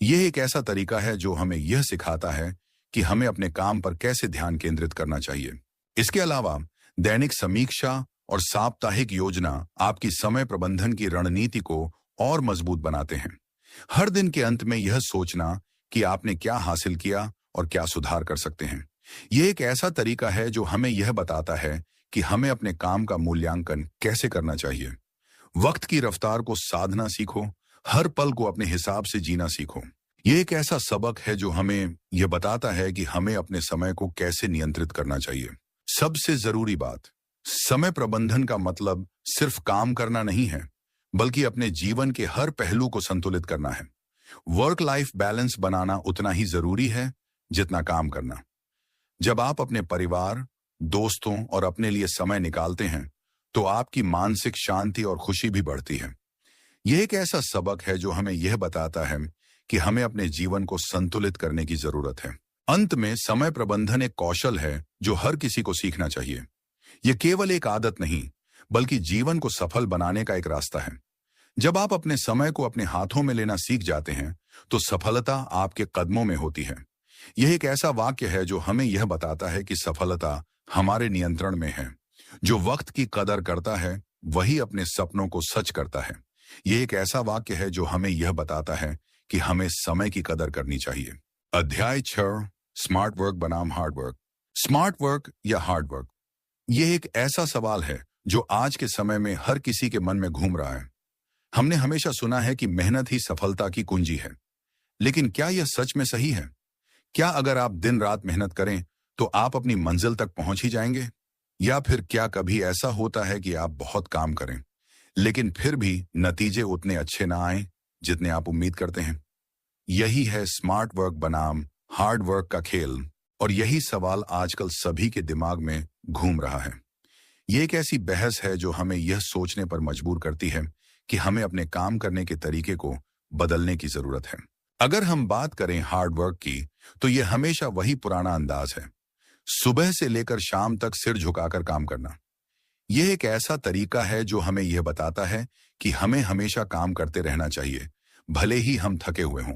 यह एक ऐसा तरीका है जो हमें यह सिखाता है कि हमें अपने काम पर कैसे ध्यान केंद्रित करना चाहिए। इसके अलावा दैनिक समीक्षा और साप्ताहिक योजना आपकी समय प्रबंधन की रणनीति को और मजबूत बनाते हैं। हर दिन के अंत में यह सोचना कि आपने क्या हासिल किया और क्या सुधार कर सकते हैं। यह एक ऐसा तरीका है जो हमें यह बताता है कि हमें अपने काम का मूल्यांकन कैसे करना चाहिए। वक्त की रफ्तार को साधना सीखो, हर पल को अपने हिसाब से जीना सीखो। यह एक ऐसा सबक है जो हमें यह बताता है कि हमें अपने समय को कैसे नियंत्रित करना चाहिए। सबसे जरूरी बात, समय प्रबंधन का मतलब सिर्फ काम करना नहीं है, बल्कि अपने जीवन के हर पहलू को संतुलित करना है। वर्क लाइफ बैलेंस बनाना उतना ही जरूरी है जितना काम करना। जब आप अपने परिवार, दोस्तों और अपने लिए समय निकालते हैं, तो आपकी मानसिक शांति और खुशी भी बढ़ती है। यह एक ऐसा सबक है जो हमें यह बताता है कि हमें अपने जीवन को संतुलित करने की जरूरत है। अंत में समय प्रबंधन एक कौशल है जो हर किसी को सीखना चाहिए। यह केवल एक आदत नहीं, बल्कि जीवन को सफल बनाने का एक रास्ता है। जब आप अपने समय को अपने हाथों में लेना सीख जाते हैं, तो सफलता आपके कदमों में होती है। यह एक ऐसा वाक्य है जो हमें यह बताता है कि सफलता हमारे नियंत्रण में है। जो वक्त की कदर करता है, वही अपने सपनों को सच करता है। यह एक ऐसा वाक्य है जो हमें यह बताता है कि हमें समय की कदर करनी चाहिए। अध्याय 6, स्मार्ट वर्क बनाम हार्ड वर्क। स्मार्ट वर्क या हार्ड वर्क, यह एक ऐसा सवाल है जो आज के समय में हर किसी के मन में घूम रहा है। हमने हमेशा सुना है कि मेहनत ही सफलता की कुंजी है, लेकिन क्या यह सच में सही है? क्या अगर आप दिन रात मेहनत करें तो आप अपनी मंजिल तक पहुंच ही जाएंगे? या फिर क्या कभी ऐसा होता है कि आप बहुत काम करें, लेकिन फिर भी नतीजे उतने अच्छे ना आए जितने आप उम्मीद करते हैं? यही है स्मार्ट वर्क बनाम हार्ड वर्क का खेल, और यही सवाल आजकल सभी के दिमाग में घूम रहा है। यह एक ऐसी बहस है जो हमें यह सोचने पर मजबूर करती है कि हमें अपने काम करने के तरीके को बदलने की जरूरत है। अगर हम बात करें हार्ड वर्क की, तो यह हमेशा वही पुराना अंदाज है, सुबह से लेकर शाम तक सिर झुकाकर काम करना। यह एक ऐसा तरीका है जो हमें यह बताता है कि हमें हमेशा काम करते रहना चाहिए, भले ही हम थके हुए हों।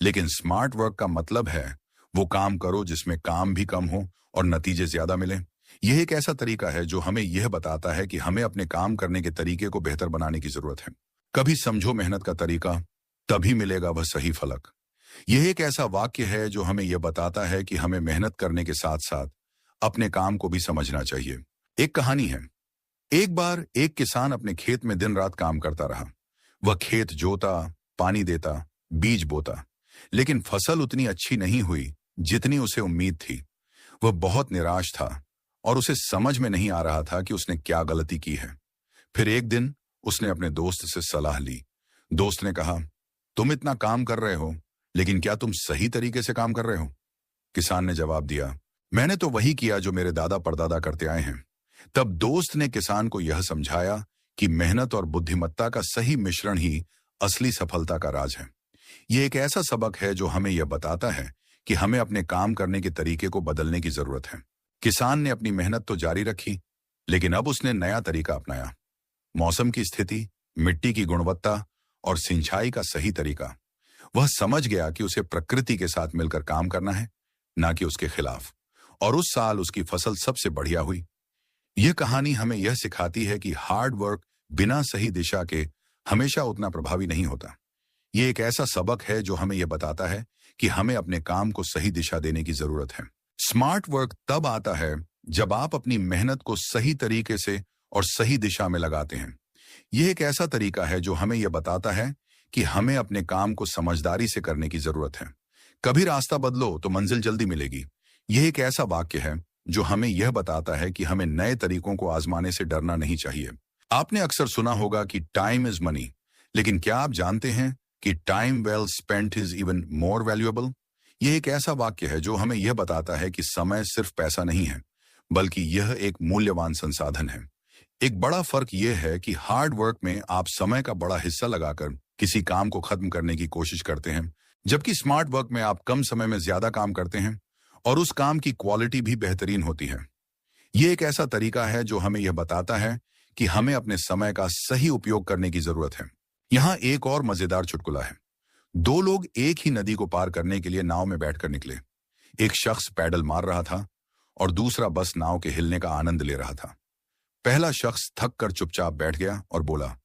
लेकिन स्मार्ट वर्क का मतलब है वो काम करो जिसमें काम भी कम हो और नतीजे ज्यादा मिले। यह एक ऐसा तरीका है जो हमें यह बताता है कि हमें अपने काम करने के तरीके को बेहतर बनाने की जरूरत है। कभी समझो मेहनत का तरीका, तभी मिलेगा वह सही फलक। यह एक ऐसा वाक्य है जो हमें यह बताता है कि हमें मेहनत करने के साथ साथ अपने काम को भी समझना चाहिए। एक कहानी है। एक बार एक किसान अपने खेत में दिन रात काम करता रहा। वह खेत जोता, पानी देता, बीज बोता, लेकिन फसल उतनी अच्छी नहीं हुई जितनी उसे उम्मीद थी। वह बहुत निराश था और उसे समझ में नहीं आ रहा था कि उसने क्या गलती की है। फिर एक दिन उसने अपने दोस्त से सलाह ली। दोस्त ने कहा, तुम इतना काम कर रहे हो, लेकिन क्या तुम सही तरीके से काम कर रहे हो? किसान ने जवाब दिया, मैंने तो वही किया जो मेरे दादा परदादा करते आए हैं। तब दोस्त ने किसान को यह समझाया कि मेहनत और बुद्धिमत्ता का सही मिश्रण ही असली सफलता का राज है। ये एक ऐसा सबक है जो हमें यह बताता है कि हमें अपने काम करने के तरीके को बदलने की जरूरत है। किसान ने अपनी मेहनत तो जारी रखी, लेकिन अब उसने नया तरीका अपनाया। मौसम की स्थिति, मिट्टी की गुणवत्ता और सिंचाई का सही तरीका। वह समझ गया कि उसे प्रकृति के साथ मिलकर काम करना है, ना कि उसके खिलाफ। और उस साल उसकी फसल सबसे बढ़िया हुई। यह कहानी हमें यह सिखाती है कि हार्ड वर्क बिना सही दिशा के हमेशा उतना प्रभावी नहीं होता। यह एक ऐसा सबक है जो हमें यह बताता है कि हमें अपने काम को सही दिशा देने की जरूरत है। स्मार्ट वर्क तब आता है जब आप अपनी मेहनत को सही तरीके से और सही दिशा में लगाते हैं। यह एक ऐसा तरीका है जो हमें यह बताता है कि हमें अपने काम को समझदारी से करने की जरूरत है। कभी रास्ता बदलो तो मंजिल जल्दी मिलेगी। यह एक ऐसा वाक्य है जो हमें यह बताता है कि हमें नए तरीकों को आजमाने से डरना नहीं चाहिए। आपने अक्सर सुना होगा कि टाइम इज मनी, लेकिन क्या आप जानते हैं कि time well spent is even more valuable? यह एक ऐसा वाक्य है जो हमें यह बताता है कि समय सिर्फ पैसा नहीं है, बल्कि यह एक मूल्यवान संसाधन है। एक बड़ा फर्क यह है कि हार्ड वर्क में आप समय का बड़ा हिस्सा लगाकर किसी काम को खत्म करने की कोशिश करते हैं, जबकि स्मार्ट वर्क में आप कम समय में ज्यादा काम करते हैं और उस काम की क्वालिटी भी बेहतरीन होती है। यह एक ऐसा तरीका है जो हमें यह बताता है कि हमें अपने समय का सही उपयोग करने की जरूरत है। यहाँ एक और मजेदार चुटकुला है। दो लोग एक ही नदी को पार करने के लिए नाव में बैठकर निकले। एक शख्स पैडल मार रहा था और दूसरा बस नाव के हिलने का आनंद ले रहा था। पहला शख्स थक कर चुपचाप बैठ गया और बोला,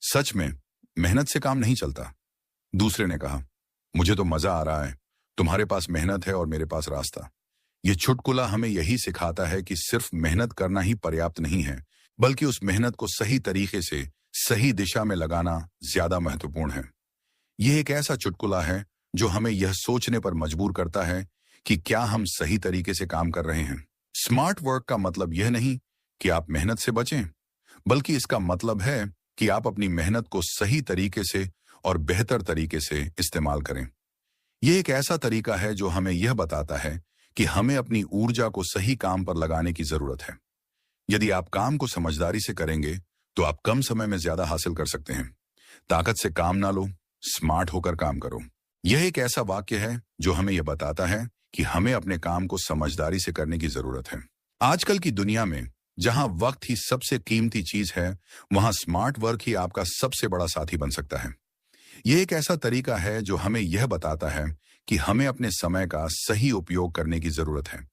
सच में मेहनत से काम नहीं चलता। दूसरे ने कहा, मुझे तो मजा आ रहा है, तुम्हारे पास मेहनत है और मेरे पास रास्ता। यह चुटकुला हमें यही सिखाता है कि सिर्फ मेहनत करना ही पर्याप्त नहीं है, बल्कि उस मेहनत को सही तरीके से सही दिशा में लगाना ज्यादा महत्वपूर्ण है। यह एक ऐसा चुटकुला है जो हमें यह सोचने पर मजबूर करता है कि क्या हम सही तरीके से काम कर रहे हैं। स्मार्ट वर्क का मतलब यह नहीं कि आप मेहनत से बचें, बल्कि इसका मतलब है कि आप अपनी मेहनत को सही तरीके से और बेहतर तरीके से इस्तेमाल करें। यह एक ऐसा तरीका है जो हमें यह बताता है कि हमें अपनी ऊर्जा को सही काम पर लगाने की जरूरत है। यदि आप काम को समझदारी से करेंगे तो आप कम समय में ज्यादा हासिल कर सकते हैं। ताकत से काम ना लो, स्मार्ट होकर काम करो। यह एक ऐसा वाक्य है जो हमें यह बताता है कि हमें अपने काम को समझदारी से करने की जरूरत है। आजकल की दुनिया में जहां वक्त ही सबसे कीमती चीज है, वहां स्मार्ट वर्क ही आपका सबसे बड़ा साथी बन सकता है। यह एक ऐसा तरीका है जो हमें यह बताता है कि हमें अपने समय का सही उपयोग करने की जरूरत है।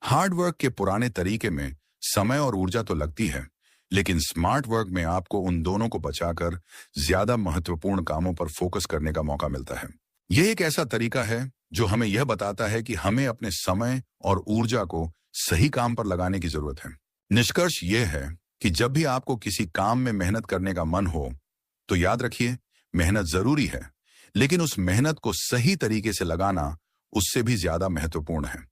हार्ड वर्क के पुराने तरीके में समय और ऊर्जा तो लगती है, लेकिन स्मार्ट वर्क में आपको उन दोनों को बचाकर ज्यादा महत्वपूर्ण कामों पर फोकस करने का मौका मिलता है। यह एक ऐसा तरीका है जो हमें यह बताता है कि हमें अपने समय और ऊर्जा को सही काम पर लगाने की जरूरत है। निष्कर्ष यह है कि जब भी आपको किसी काम में मेहनत करने का मन हो, तो याद रखिए, मेहनत जरूरी है, लेकिन उस मेहनत को सही तरीके से लगाना उससे भी ज्यादा महत्वपूर्ण है।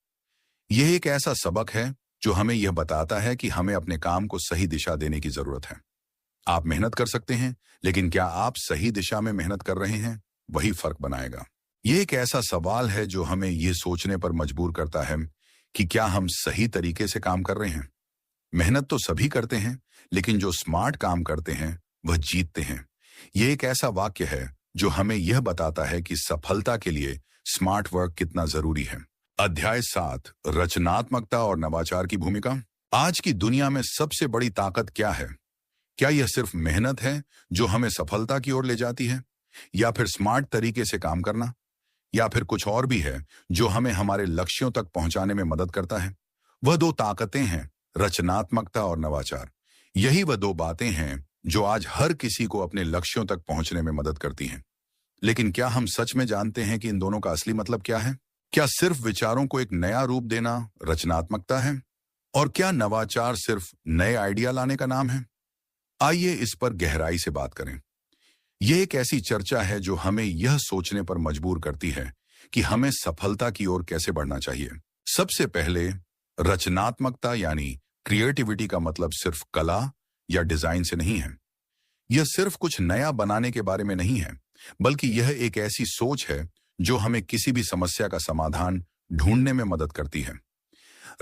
यह एक ऐसा सबक है जो हमें यह बताता है कि हमें अपने काम को सही दिशा देने की जरूरत है। आप मेहनत कर सकते हैं, लेकिन क्या आप सही दिशा में मेहनत कर रहे हैं? वही फर्क बनाएगा। यह एक ऐसा सवाल है जो हमें यह सोचने पर मजबूर करता है कि क्या हम सही तरीके से काम कर रहे हैं। मेहनत तो सभी करते हैं, लेकिन जो स्मार्ट काम करते हैं वह जीतते हैं। यह एक ऐसा वाक्य है जो हमें यह बताता है कि सफलता के लिए स्मार्ट वर्क कितना जरूरी है। अध्याय 7, रचनात्मकता और नवाचार की भूमिका। आज की दुनिया में सबसे बड़ी ताकत क्या है? क्या यह सिर्फ मेहनत है जो हमें सफलता की ओर ले जाती है, या फिर स्मार्ट तरीके से काम करना, या फिर कुछ और भी है जो हमें हमारे लक्ष्यों तक पहुंचाने में मदद करता है? वह दो ताकतें हैं, रचनात्मकता और नवाचार। यही वह दो बातें हैं जो आज हर किसी को अपने लक्ष्यों तक पहुंचने में मदद करती हैं। लेकिन क्या हम सच में जानते हैं कि इन दोनों का असली मतलब क्या है? क्या सिर्फ विचारों को एक नया रूप देना रचनात्मकता है? और क्या नवाचार सिर्फ नए आइडिया लाने का नाम है? आइए इस पर गहराई से बात करें। यह एक ऐसी चर्चा है जो हमें यह सोचने पर मजबूर करती है कि हमें सफलता की ओर कैसे बढ़ना चाहिए। सबसे पहले, रचनात्मकता यानी क्रिएटिविटी का मतलब सिर्फ कला या डिजाइन से नहीं है। यह सिर्फ कुछ नया बनाने के बारे में नहीं है, बल्कि यह एक ऐसी सोच है जो हमें किसी भी समस्या का समाधान ढूंढने में मदद करती है।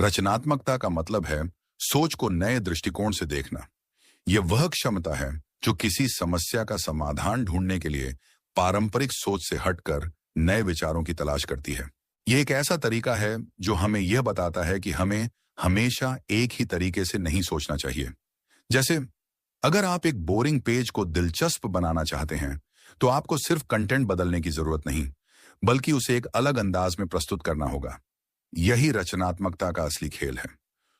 रचनात्मकता का मतलब है सोच को नए दृष्टिकोण से देखना। यह वह क्षमता है जो किसी समस्या का समाधान ढूंढने के लिए पारंपरिक सोच से हटकर नए विचारों की तलाश करती है। यह एक ऐसा तरीका है जो हमें यह बताता है कि हमें हमेशा एक ही तरीके से नहीं सोचना चाहिए। जैसे अगर आप एक बोरिंग पेज को दिलचस्प बनाना चाहते हैं, तो आपको सिर्फ कंटेंट बदलने की जरूरत नहीं, बल्कि उसे एक अलग अंदाज में प्रस्तुत करना होगा। यही रचनात्मकता का असली खेल है।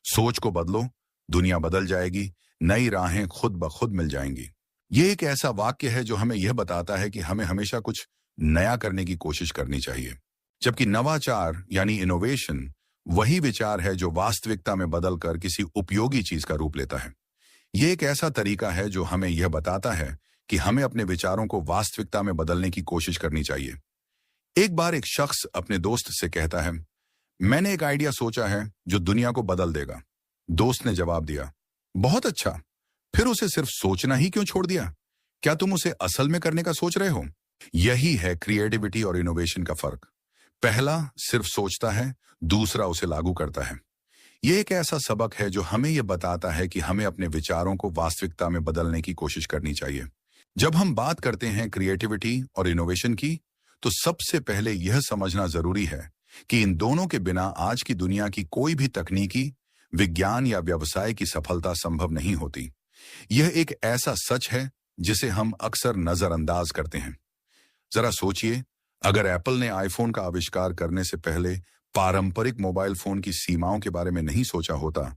सोच को बदलो, दुनिया बदल जाएगी, नई राहें खुद ब खुद मिल जाएंगी। यह एक ऐसा वाक्य है जो हमें यह बताता है कि हमें हमेशा कुछ नया करने की कोशिश करनी चाहिए, जबकि नवाचार यानी इनोवेशन वही विचार है जो वास्तविकता में बदलकर किसी उपयोगी चीज का रूप लेता है। यह एक ऐसा तरीका है जो हमें यह बताता है कि हमें अपने विचारों को वास्तविकता में बदलने की कोशिश करनी चाहिए। एक बार एक शख्स अपने दोस्त से कहता है, मैंने एक आइडिया सोचा है जो दुनिया को बदल देगा। दोस्त ने जवाब दिया, बहुत अच्छा, फिर उसे सिर्फ सोचना ही क्यों छोड़ दिया? क्या तुम उसे असल में करने का सोच रहे हो? यही है क्रिएटिविटी और इनोवेशन का फर्क। पहला सिर्फ सोचता है, दूसरा उसे लागू करता है। यह एक ऐसा सबक है जो हमें यह बताता है कि हमें अपने विचारों को वास्तविकता में बदलने की कोशिश करनी चाहिए। जब हम बात करते हैं क्रिएटिविटी और इनोवेशन की, तो सबसे पहले यह समझना जरूरी है कि इन दोनों के बिना आज की दुनिया की कोई भी तकनीकी, विज्ञान या व्यवसाय की सफलता संभव नहीं होती। यह एक ऐसा सच है जिसे हम अक्सर नजरअंदाज करते हैं। जरा सोचिए, अगर एप्पल ने आईफोन का आविष्कार करने से पहले पारंपरिक मोबाइल फोन की सीमाओं के बारे में नहीं सोचा होता,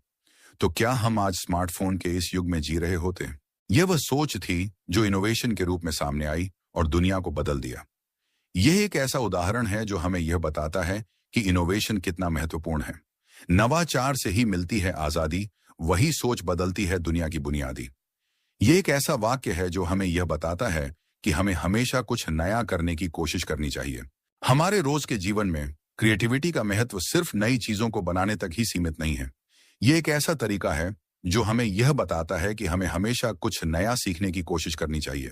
तो क्या हम आज स्मार्टफोन के इस युग में जी रहे होते? यह वह सोच थी जो इनोवेशन के रूप में सामने आई और दुनिया को बदल दिया। यह एक ऐसा उदाहरण है जो हमें यह बताता है कि इनोवेशन कितना महत्वपूर्ण है। नवाचार से ही मिलती है आजादी, वही सोच बदलती है दुनिया की बुनियादी। यह एक ऐसा वाक्य है जो हमें यह बताता है कि हमें हमेशा कुछ नया करने की कोशिश करनी चाहिए। हमारे रोज के जीवन में क्रिएटिविटी का महत्व सिर्फ नई चीजों को बनाने तक ही सीमित नहीं है। यह एक ऐसा तरीका है जो हमें यह बताता है कि हमें हमेशा कुछ नया सीखने की कोशिश करनी चाहिए।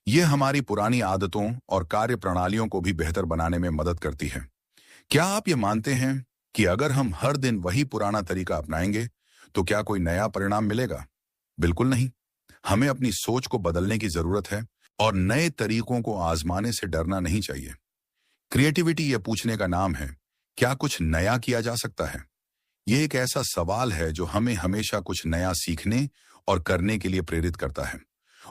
यह हमारी पुरानी आदतों और कार्य प्रणालियों को भी बेहतर बनाने में मदद करती है। क्या आप ये मानते हैं कि अगर हम हर दिन वही पुराना तरीका अपनाएंगे, तो क्या कोई नया परिणाम मिलेगा? बिल्कुल नहीं। हमें अपनी सोच को बदलने की जरूरत है और नए तरीकों को आजमाने से डरना नहीं चाहिए। क्रिएटिविटी यह पूछने का नाम है, क्या कुछ नया किया जा सकता है? यह एक ऐसा सवाल है जो हमें हमेशा कुछ नया सीखने और करने के लिए प्रेरित करता है।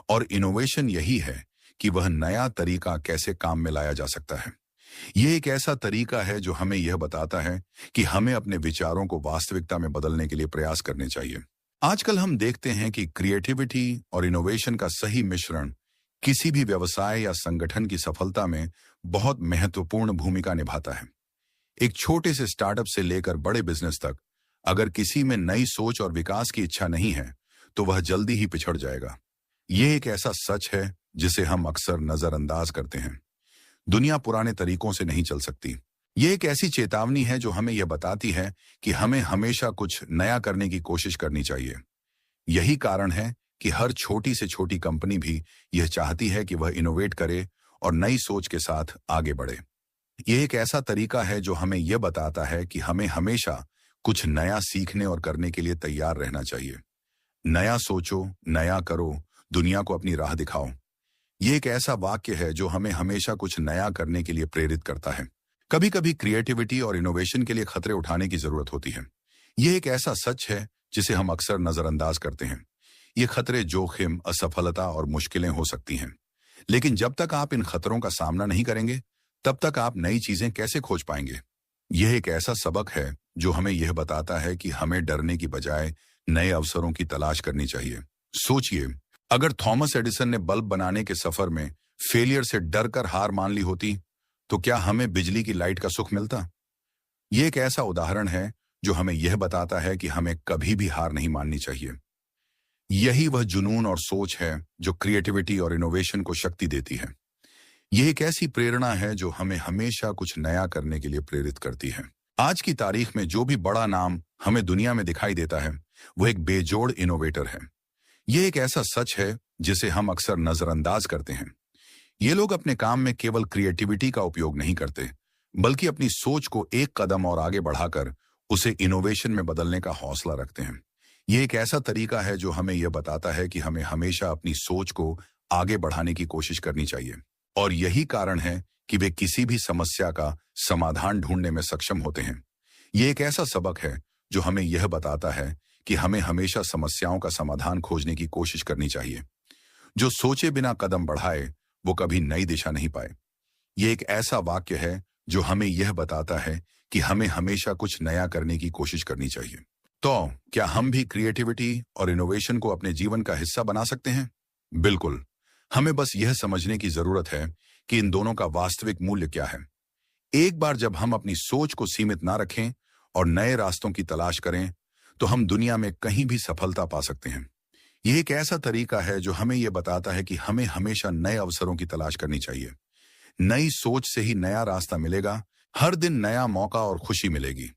और इनोवेशन यही है कि वह नया तरीका कैसे काम में लाया जा सकता है। यह एक ऐसा तरीका है जो हमें यह बताता है कि हमें अपने विचारों को वास्तविकता में बदलने के लिए प्रयास करने चाहिए। आजकल हम देखते हैं कि क्रिएटिविटी और इनोवेशन का सही मिश्रण किसी भी व्यवसाय या संगठन की सफलता में बहुत महत्वपूर्ण भूमिका निभाता है। एक छोटे से स्टार्टअप से लेकर बड़े बिजनेस तक, अगर किसी में नई सोच और विकास की इच्छा नहीं है, तो वह जल्दी ही पिछड़ जाएगा। यह एक ऐसा सच है जिसे हम अक्सर नजरअंदाज करते हैं। दुनिया पुराने तरीकों से नहीं चल सकती। यह एक ऐसी चेतावनी है जो हमें यह बताती है कि हमें हमेशा कुछ नया करने की कोशिश करनी चाहिए। यही कारण है कि हर छोटी से छोटी कंपनी भी यह चाहती है कि वह इनोवेट करे और नई सोच के साथ आगे बढ़े। यह एक ऐसा तरीका है जो हमें यह बताता है कि हमें हमेशा कुछ नया सीखने और करने के लिए तैयार रहना चाहिए। नया सोचो, नया करो, दुनिया को अपनी राह दिखाओ। यह एक ऐसा वाक्य है जो हमें हमेशा कुछ नया करने के लिए प्रेरित करता है। कभी कभी क्रिएटिविटी और इनोवेशन के लिए खतरे उठाने की जरूरत होती है। यह एक ऐसा सच है जिसे हम अक्सर नजरअंदाज करते हैं। ये खतरे जोखिम, असफलता और मुश्किलें हो सकती हैं। लेकिन जब तक आप इन खतरों का सामना नहीं करेंगे, तब तक आप नई चीजें कैसे खोज पाएंगे? यह एक ऐसा सबक है जो हमें यह बताता है कि हमें डरने की बजाय नए अवसरों की तलाश करनी चाहिए। सोचिए, अगर थॉमस एडिसन ने बल्ब बनाने के सफर में फेलियर से डरकर हार मान ली होती, तो क्या हमें बिजली की लाइट का सुख मिलता? यह एक ऐसा उदाहरण है जो हमें यह बताता है कि हमें कभी भी हार नहीं माननी चाहिए। यही वह जुनून और सोच है जो क्रिएटिविटी और इनोवेशन को शक्ति देती है। यह एक ऐसी प्रेरणा है जो हमें हमेशा कुछ नया करने के लिए प्रेरित करती है। आज की तारीख में जो भी बड़ा नाम हमें दुनिया में दिखाई देता है, वह एक बेजोड़ इनोवेटर है। यह एक ऐसा सच है जिसे हम अक्सर नजरअंदाज करते हैं। ये लोग अपने काम में केवल क्रिएटिविटी का उपयोग नहीं करते, बल्कि अपनी सोच को एक कदम और आगे बढ़ाकर उसे इनोवेशन में बदलने का हौसला रखते हैं। ये एक ऐसा तरीका है जो हमें यह बताता है कि हमें हमेशा अपनी सोच को आगे बढ़ाने की कोशिश करनी चाहिए। और यही कारण है कि वे किसी भी समस्या का समाधान ढूंढने में सक्षम होते हैं। ये एक ऐसा सबक है जो हमें यह बताता है कि हमें हमेशा समस्याओं का समाधान खोजने की कोशिश करनी चाहिए। जो सोचे बिना कदम बढ़ाए, वो कभी नई दिशा नहीं पाए। ये एक ऐसा वाक्य है जो हमें यह बताता है कि हमें हमेशा कुछ नया करने की कोशिश करनी चाहिए। तो क्या हम भी क्रिएटिविटी और इनोवेशन को अपने जीवन का हिस्सा बना सकते हैं? बिल्कुल। हमें बस यह समझने की जरूरत है कि इन दोनों का वास्तविक मूल्य क्या है। एक बार जब हम अपनी सोच को सीमित ना रखें और नए रास्तों की तलाश करें, तो हम दुनिया में कहीं भी सफलता पा सकते हैं। यह एक ऐसा तरीका है जो हमें यह बताता है कि हमें हमेशा नए अवसरों की तलाश करनी चाहिए। नई सोच से ही नया रास्ता मिलेगा, हर दिन नया मौका और खुशी मिलेगी।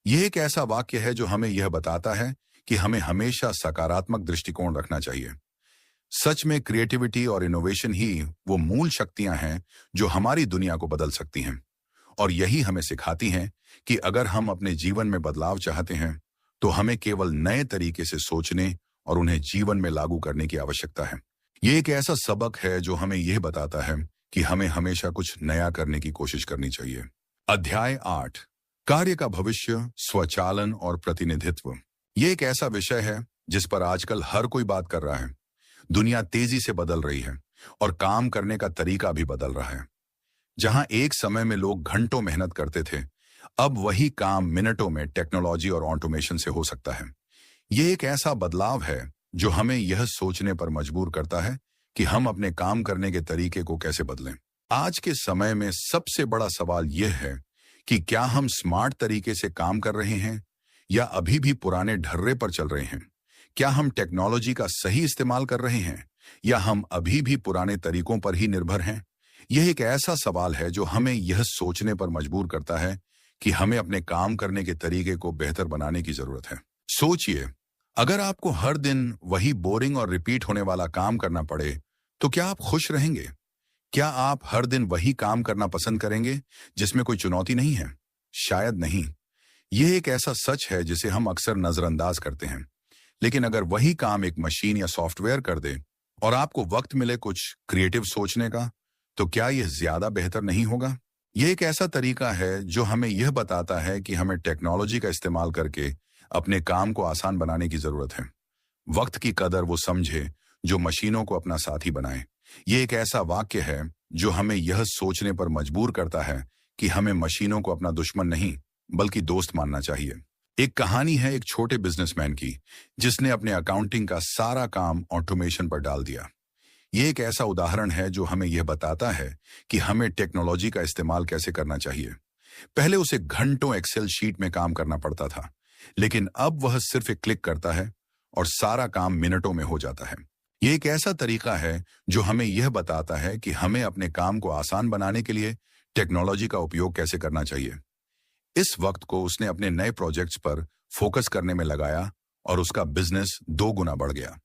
यह एक ऐसा वाक्य है जो हमें यह बताता है कि हमें हमेशा सकारात्मक दृष्टिकोण रखना चाहिए। सच में क्रिएटिविटी और इनोवेशन ही वो मूल शक्तियां हैं जो हमारी दुनिया को बदल सकती हैं। और यही हमें सिखाती हैं कि अगर हम अपने जीवन में बदलाव चाहते हैं, तो हमें केवल नए तरीके से सोचने और उन्हें जीवन में लागू करने की आवश्यकता है। ये एक ऐसा सबक है जो हमें यह बताता है कि हमें हमेशा कुछ नया करने की कोशिश करनी चाहिए। अध्याय 8, कार्य का भविष्य, स्वचालन और प्रतिनिधित्व। ये एक ऐसा विषय है जिस पर आजकल हर कोई बात कर रहा है। दुनिया तेजी से बदल रही है और काम करने का तरीका भी बदल रहा है। जहां एक समय में लोग घंटों मेहनत करते थे, अब वही काम मिनटों में टेक्नोलॉजी और ऑटोमेशन से हो सकता है। ये एक ऐसा बदलाव है जो हमें यह सोचने पर मजबूर करता है कि हम अपने काम करने के तरीके को कैसे बदलें। आज के समय में सबसे बड़ा सवाल यह है कि क्या हम स्मार्ट तरीके से काम कर रहे हैं या अभी भी पुराने ढर्रे पर चल रहे हैं? क्या हम टेक्नोलॉजी का सही इस्तेमाल कर रहे हैं या हम अभी भी पुराने तरीकों पर ही निर्भर हैं? यह एक ऐसा सवाल है जो हमें यह सोचने पर मजबूर करता है कि हमें अपने काम करने के तरीके को बेहतर बनाने की जरूरत है। सोचिए, अगर आपको हर दिन वही बोरिंग और रिपीट होने वाला काम करना पड़े, तो क्या आप खुश रहेंगे? क्या आप हर दिन वही काम करना पसंद करेंगे जिसमें कोई चुनौती नहीं है? शायद नहीं। यह एक ऐसा सच है जिसे हम अक्सर नजरअंदाज करते हैं। लेकिन अगर वही काम एक मशीन या सॉफ्टवेयर कर दे और आपको वक्त मिले कुछ क्रिएटिव सोचने का, तो क्या यह ज्यादा बेहतर नहीं होगा? यह एक ऐसा तरीका है जो हमें यह बताता है कि हमें टेक्नोलॉजी का इस्तेमाल करके अपने काम को आसान बनाने की जरूरत है। वक्त की कदर वो समझे जो मशीनों को अपना साथी बनाए। ये एक ऐसा वाक्य है जो हमें यह सोचने पर मजबूर करता है कि हमें मशीनों को अपना दुश्मन नहीं बल्कि दोस्त मानना चाहिए। एक कहानी है एक छोटे बिजनेसमैन की जिसने अपने अकाउंटिंग का सारा काम ऑटोमेशन पर डाल दिया। ये एक ऐसा उदाहरण है जो हमें यह बताता है कि हमें टेक्नोलॉजी का इस्तेमाल कैसे करना चाहिए। पहले उसे घंटों एक्सेल शीट में काम करना पड़ता था, लेकिन अब वह सिर्फ एक क्लिक करता है और सारा काम मिनटों में हो जाता है। यह एक ऐसा तरीका है जो हमें यह बताता है कि हमें अपने काम को आसान बनाने के लिए टेक्नोलॉजी का उपयोग कैसे करना चाहिए। इस वक्त को उसने अपने नए प्रोजेक्ट्स पर फोकस करने में लगाया और उसका बिजनेस 2 गुना बढ़ गया।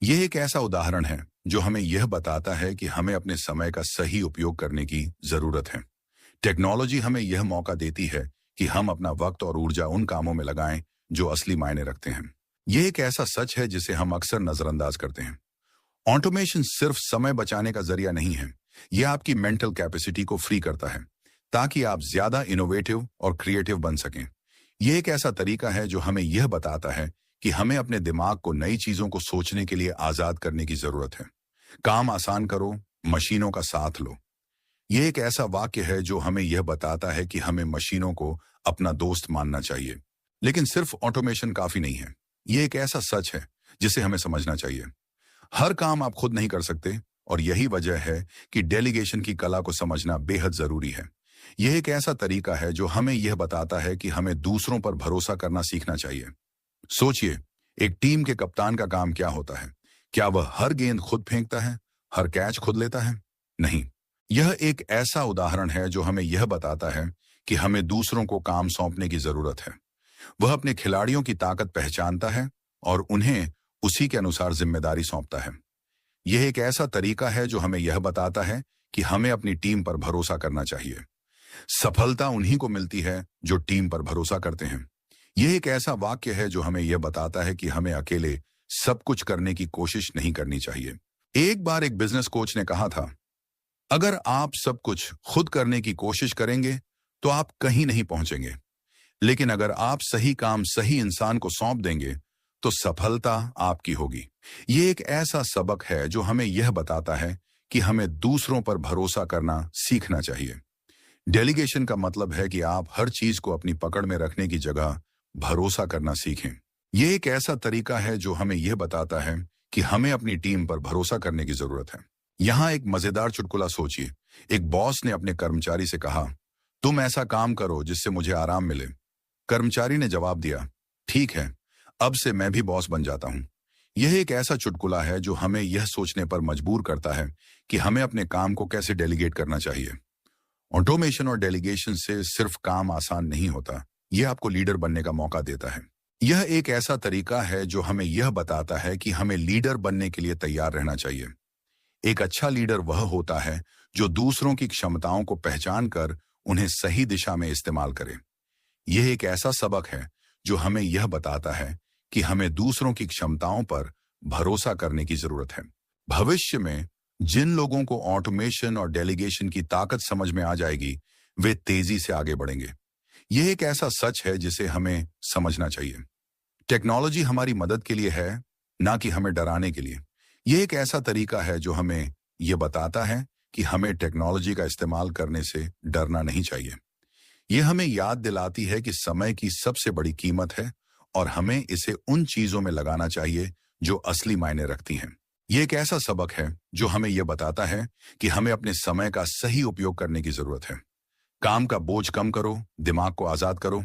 यह एक ऐसा उदाहरण है जो हमें यह बताता है कि हमें अपने समय का सही उपयोग करने की जरूरत है। टेक्नोलॉजी हमें यह मौका देती है कि हम अपना वक्त और ऊर्जा उन कामों में लगाएं जो असली मायने रखते हैं। यह एक ऐसा सच है जिसे हम अक्सर नजरअंदाज करते हैं। ऑटोमेशन सिर्फ समय बचाने का जरिया नहीं है, यह आपकी मेंटल कैपेसिटी को फ्री करता है ताकि आप ज्यादा इनोवेटिव और क्रिएटिव बन सकें। यह एक ऐसा तरीका है जो हमें यह बताता है कि हमें अपने दिमाग को नई चीजों को सोचने के लिए आजाद करने की जरूरत है। काम आसान करो, मशीनों का साथ लो। यह एक ऐसा वाक्य है जो हमें यह बताता है कि हमें मशीनों को अपना दोस्त मानना चाहिए, लेकिन सिर्फ ऑटोमेशन काफी नहीं है। यह एक ऐसा सच है जिसे हमें समझना चाहिए। हर काम आप खुद नहीं कर सकते और यही वजह है कि डेलीगेशन की कला को समझना बेहद जरूरी है। यह एक ऐसा तरीका है जो हमें यह बताता है कि हमें दूसरों पर भरोसा करना सीखना चाहिए। सोचिए, एक टीम के कप्तान का काम क्या होता है? क्या वह हर गेंद खुद फेंकता है, हर कैच खुद लेता है? नहीं। यह एक ऐसा उदाहरण है जो हमें यह बताता है कि हमें दूसरों को काम सौंपने की जरूरत है। वह अपने खिलाड़ियों की ताकत पहचानता है और उन्हें उसी के अनुसार जिम्मेदारी सौंपता है। यह एक ऐसा तरीका है जो हमें यह बताता है कि हमें अपनी टीम पर भरोसा करना चाहिए। सफलता उन्हीं को मिलती है जो टीम पर भरोसा करते हैं। यह एक ऐसा वाक्य है जो हमें यह बताता है कि हमें अकेले सब कुछ करने की कोशिश नहीं करनी चाहिए। एक बार एक बिजनेस कोच ने कहा था, अगर आप सब कुछ खुद करने की कोशिश करेंगे तो आप कहीं नहीं पहुंचेंगे, लेकिन अगर आप सही काम सही इंसान को सौंप देंगे तो सफलता आपकी होगी। ये एक ऐसा सबक है जो हमें यह बताता है कि हमें दूसरों पर भरोसा करना सीखना चाहिए। डेलीगेशन का मतलब है कि आप हर चीज को अपनी पकड़ में रखने की जगह भरोसा करना सीखें। यह एक ऐसा तरीका है जो हमें यह बताता है कि हमें अपनी टीम पर भरोसा करने की जरूरत है। यहां एक मजेदार चुटकुला सोचिए। एक बॉस ने अपने कर्मचारी से कहा, तुम ऐसा काम करो जिससे मुझे आराम मिले। कर्मचारी ने जवाब दिया, ठीक है, अब से मैं भी बॉस बन जाता हूं। यह एक ऐसा चुटकुला है जो हमें यह सोचने पर मजबूर करता है कि हमें अपने काम को कैसे डेलीगेट करना चाहिए। ऑटोमेशन और डेलीगेशन से सिर्फ काम आसान नहीं होता, यह आपको लीडर बनने का मौका देता है। यह एक ऐसा तरीका है जो हमें यह बताता है कि हमें लीडर बनने के लिए तैयार रहना चाहिए। एक अच्छा लीडर वह होता है जो दूसरों की क्षमताओं को पहचान कर उन्हें सही दिशा में इस्तेमाल करे। यह एक ऐसा सबक है जो हमें यह बताता है कि हमें दूसरों की क्षमताओं पर भरोसा करने की जरूरत है। भविष्य में जिन लोगों को ऑटोमेशन और डेलीगेशन की ताकत समझ में आ जाएगी, वे तेजी से आगे बढ़ेंगे। यह एक ऐसा सच है जिसे हमें समझना चाहिए। टेक्नोलॉजी हमारी मदद के लिए है, ना कि हमें डराने के लिए। यह एक ऐसा तरीका है जो हमें यह बताता है कि हमें टेक्नोलॉजी का इस्तेमाल करने से डरना नहीं चाहिए। यह हमें याद दिलाती है कि समय की सबसे बड़ी कीमत है और हमें इसे उन चीजों में लगाना चाहिए जो असली मायने रखती हैं। यह एक ऐसा सबक है जो हमें यह बताता है कि हमें अपने समय का सही उपयोग करने की जरूरत है। काम का बोझ कम करो, दिमाग को आजाद करो।